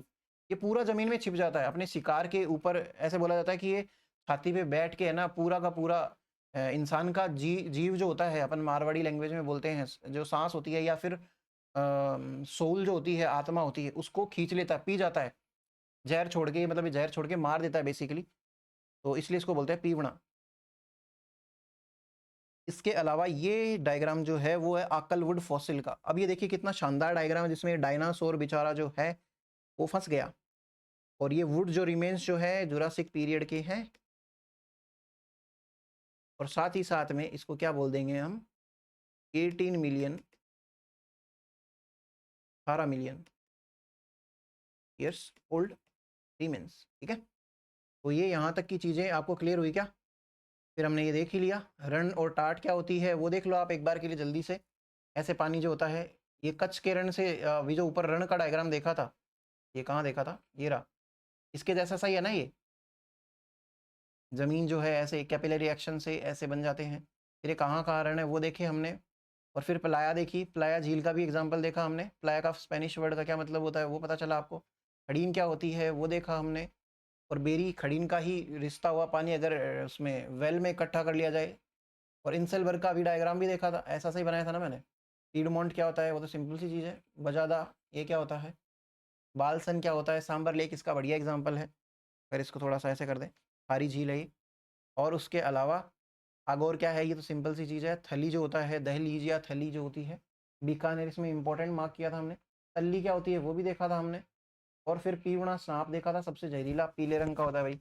ये पूरा जमीन में छिप जाता है अपने शिकार के ऊपर। ऐसे बोला जाता है कि ये छाती पे बैठ के है ना पूरा का पूरा इंसान का जीव जो होता है, अपन मारवाड़ी लैंग्वेज में बोलते हैं, जो सांस होती है या फिर सोल जो होती है, आत्मा होती है, उसको खींच लेता है, पी जाता है जहर छोड़ के, मतलब जहर छोड़ के मार देता है बेसिकली। तो इसलिए इसको बोलते हैं पीवड़ा। इसके अलावा ये डायग्राम जो है वो है आकलवुड फॉसिल का। अब ये देखिए कितना शानदार डायग्राम है जिसमें डायनासोर बेचारा जो है वो फंस गया। और ये वुड जो रिमेन्स जो है जुरासिक पीरियड के हैं। और साथ ही साथ में इसको क्या बोल देंगे हम, 18 million 18 million years old remains, ठीक है। तो ये यहाँ तक की चीज़ें आपको क्लियर हुई क्या? फिर हमने ये देख ही लिया रण और टाट क्या होती है, वो देख लो आप एक बार के लिए जल्दी से। ऐसे पानी जो होता है, ये कच्छ के रण से अभी जो ऊपर रण का डायग्राम देखा था, ये कहाँ देखा था, ये रहा, इसके जैसा सही है ना। ये ज़मीन जो है ऐसे कैपिलरी एक्शन से ऐसे बन जाते हैं। फिर ये कहाँ कहाँ रण है वो देखे हमने। और फिर प्लाया देखी, प्लाया झील का भी एग्जाम्पल देखा हमने, प्लाया का स्पेनिश वर्ड का क्या मतलब होता है वो पता चला आपको। खड़ीन क्या होती है वो देखा हमने। और बेरी खड़ीन का ही रिश्ता हुआ पानी अगर उसमें वेल में इकट्ठा कर लिया जाए। और इंसेलबर्ग का भी डायग्राम भी देखा था, ऐसा सही बनाया था ना मैंने। पीडमोंट क्या होता है, वो तो सिंपल सी चीज़ है। बजादा ये क्या होता है, बालसन क्या होता है, सांबर लेक इसका बढ़िया एग्जाम्पल है। अगर इसको थोड़ा सा ऐसे कर दें, खारी झील है ये। और उसके अलावा अगोर क्या है, ये तो सिंपल सी चीज़ है। थली जो होता है, दहलीज या थली जो होती है, बीकानेर इसमें इंपॉर्टेंट मार्क किया था हमने। तल्ली क्या होती है वो भी देखा था हमने। और फिर पीवड़ा सांप देखा था, सबसे जहरीला पीले रंग का होता है भाई,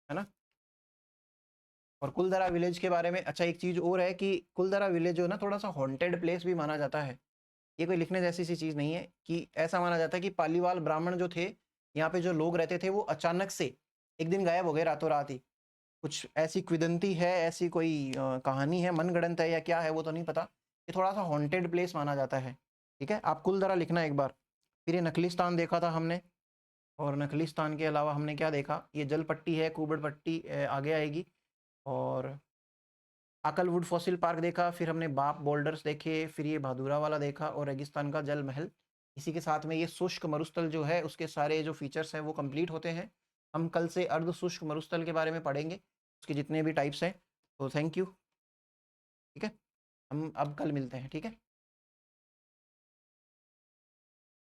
है ना। और कुलधरा विलेज के बारे में अच्छा एक चीज़ और है कि कुलधरा विलेज जो है ना थोड़ा सा हॉन्टेड प्लेस भी माना जाता है। ये कोई लिखने जैसी सी चीज़ नहीं है, कि ऐसा माना जाता है कि पालीवाल ब्राह्मण जो थे, यहाँ पे जो लोग रहते थे वो अचानक से एक दिन गायब हो गए रातों रात ही। कुछ ऐसी किंवदंती है, ऐसी कोई कहानी है, मनगढ़ंत है या क्या है वो तो नहीं पता। ये थोड़ा सा हॉन्टेड प्लेस माना जाता है, ठीक है। आप कुलधरा लिखना एक बार। फिर ये नखलिस्तान देखा था हमने। और नखलिस्तान के अलावा हमने क्या देखा, ये जल पट्टी है, कुबड़ पट्टी आगे आएगी। और आकलवुड फॉसिल पार्क देखा, फिर हमने बाप बोल्डर्स देखे, फिर ये भादुरा वाला देखा और रेगिस्तान का जल महल। इसी के साथ में ये शुष्क मरुस्थल जो है उसके सारे जो फीचर्स हैं वो कंप्लीट होते हैं। हम कल से अर्ध शुष्क मरुस्थल के बारे में पढ़ेंगे, उसके जितने भी टाइप्स हैं। तो थैंक यू, ठीक है। हम अब कल मिलते हैं, ठीक है।